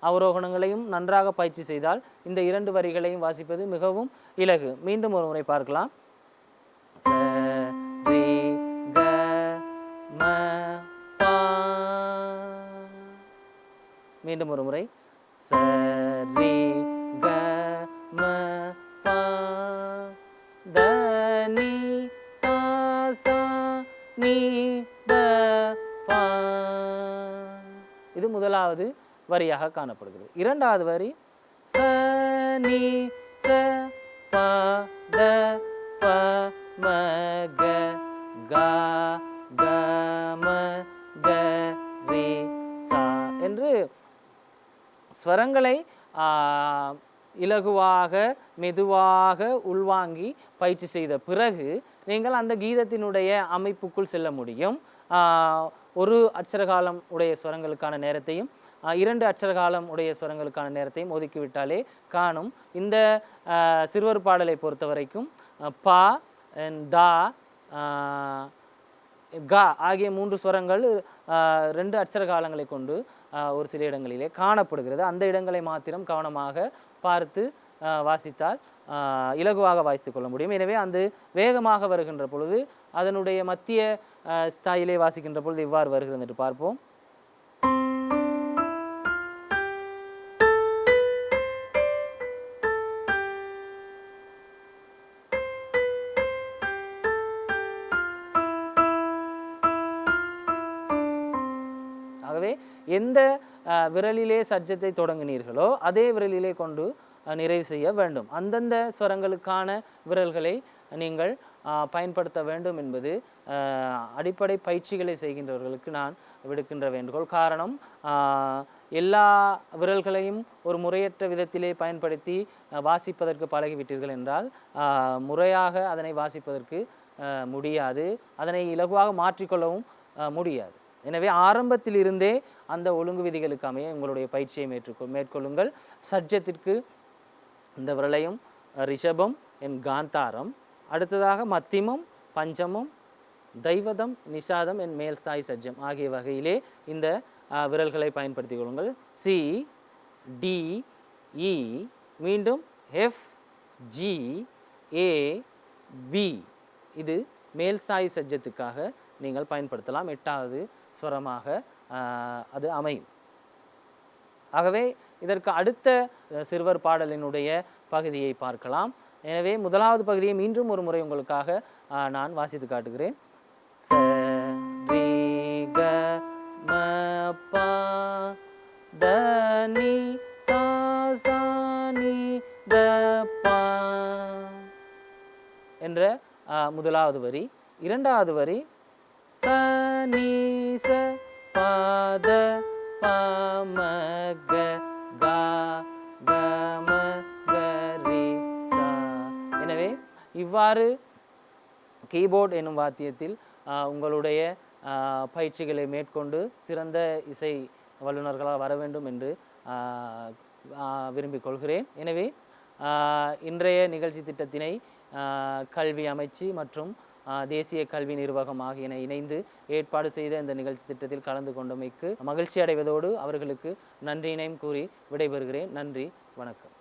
அவரோகணங்களையும் நன்றாக பயிற்சி செய்தால் இந்த இரண்டு வரிகளையும் வாசிப்பது மிகவும் இலகு. மீண்டும் ஒரு முறை பார்க்கலாம். ச ரி க ம பா. மீண்டும் ஒரு முறை. ச ரி க ம பா த நீ சா சா நீ த பா. இது முதலாவது வரியாக காணப்படுகிறது. இரண்டாவது வரி ச நீ ச ப த ப ம க க க ம க ரி சா என்று ஸ்வரங்களை இலகுவாக மெதுவாக உள்வாங்கி பயிற்சி செய்த பிறகு நீங்கள் அந்த கீதத்தினுடைய அமைப்புக்குள் செல்ல முடியும். ஒரு அட்சரகாலம் உடைய ஸ்வரங்களுக்கான நேரத்தையும் இரண்டு அட்சரகாலம் உடைய ஸ்வரங்களுக்கான நேரத்தையும் ஒதுக்கிவிட்டாலே காணும். இந்த சிறுவர் பாடலை பொறுத்த வரைக்கும் பா தா க ஆகிய மூன்று ஸ்வரங்கள் ரெண்டு அட்சர காலங்களை கொண்டு ஒரு சில இடங்களிலே காணப்படுகிறது. அந்த இடங்களை மாத்திரம் கவனமாக பார்த்து வாசித்தால் இலகுவாக வாசித்து கொள்ள முடியும். எனவே அந்த வேகமாக வருகின்ற பொழுது அதனுடைய மத்திய ஸ்தாயிலே வாசிக்கின்ற பொழுது இவ்வாறு வருகிறது என்று பார்ப்போம். ஆகவே எந்த விரலிலே சஜ்ஜத்தை தொடங்கினீர்களோ அதே விரலிலே கொண்டு நிறைவு செய்ய வேண்டும். அந்தந்த ஸ்வரங்களுக்கான விரல்களை நீங்கள் பயன்படுத்த வேண்டும் என்பது அடிப்படை பயிற்சிகளை செய்கின்றவர்களுக்கு நான் விடுக்கின்ற வேண்டுகோள். காரணம், எல்லா விரல்களையும் ஒரு முறையற்ற விதத்திலே பயன்படுத்தி வாசிப்பதற்கு பழகிவிட்டீர்கள் என்றால் முறையாக அதனை வாசிப்பதற்கு முடியாது, அதனை இலகுவாக மாற்றிக்கொள்ளவும் முடியாது. எனவே ஆரம்பத்திலிருந்தே அந்த ஒழுங்கு விதிகளுக்கு அமைய உங்களுடைய பயிற்சியை மேற்கொள்ளுங்கள். சஜ்ஜத்திற்கு இந்த விரலையும் ரிஷபம் என் காந்தாரம், அடுத்ததாக மத்திமம் பஞ்சமம் தைவதம் நிஷாதம் என் மேல்ஸ்தாய் சஜ்ஜம் ஆகிய வகையிலே இந்த விரல்களை பயன்படுத்திக் கொள்ளுங்கள். சி டி இ மீண்டும் எஃப் ஜி ஏ பி இது மேல்ஸ்தாய் சஜ்ஜத்துக்காக நீங்கள் பயன்படுத்தலாம். 8வது ஸ்வரமாக அது அமையும். ஆகவே இதற்கு அடுத்த சிறுவர் பாடலினுடைய பகுதியை பார்க்கலாம். எனவே முதலாவது பகுதியை மீண்டும் ஒரு முறை உங்களுக்காக நான் வாசித்து காட்டுகிறேன். ச ரி க ம ப த நீ சா சா நீ த ப என்ற முதலாவது வரி. இரண்டாவது வரி ச நீ ச ப த ப ம க க க ம க ரி சா. எனவே இவ்வாறு கீபோர்டு என்னும் வாத்தியத்தில் உங்களுடைய பயிற்சிகளை மேற்கொண்டு சிறந்த இசை வல்லுநர்களாக வர வேண்டும் என்று விரும்பிக் கொள்கிறேன். எனவே இன்றைய நிகழ்ச்சி திட்டத்தினை கல்வி அமைச்சு மற்றும் தேசிய கல்வி நிர்வாகம் ஆகியன இணைந்து ஏற்பாடு செய்த இந்த நிகழ்ச்சி திட்டத்தில் கலந்து கொண்டமைக்கு மகிழ்ச்சி அடைவதோடு அவர்களுக்கு நன்றியினையும் கூறி விடைபெறுகிறேன். நன்றி, வணக்கம்.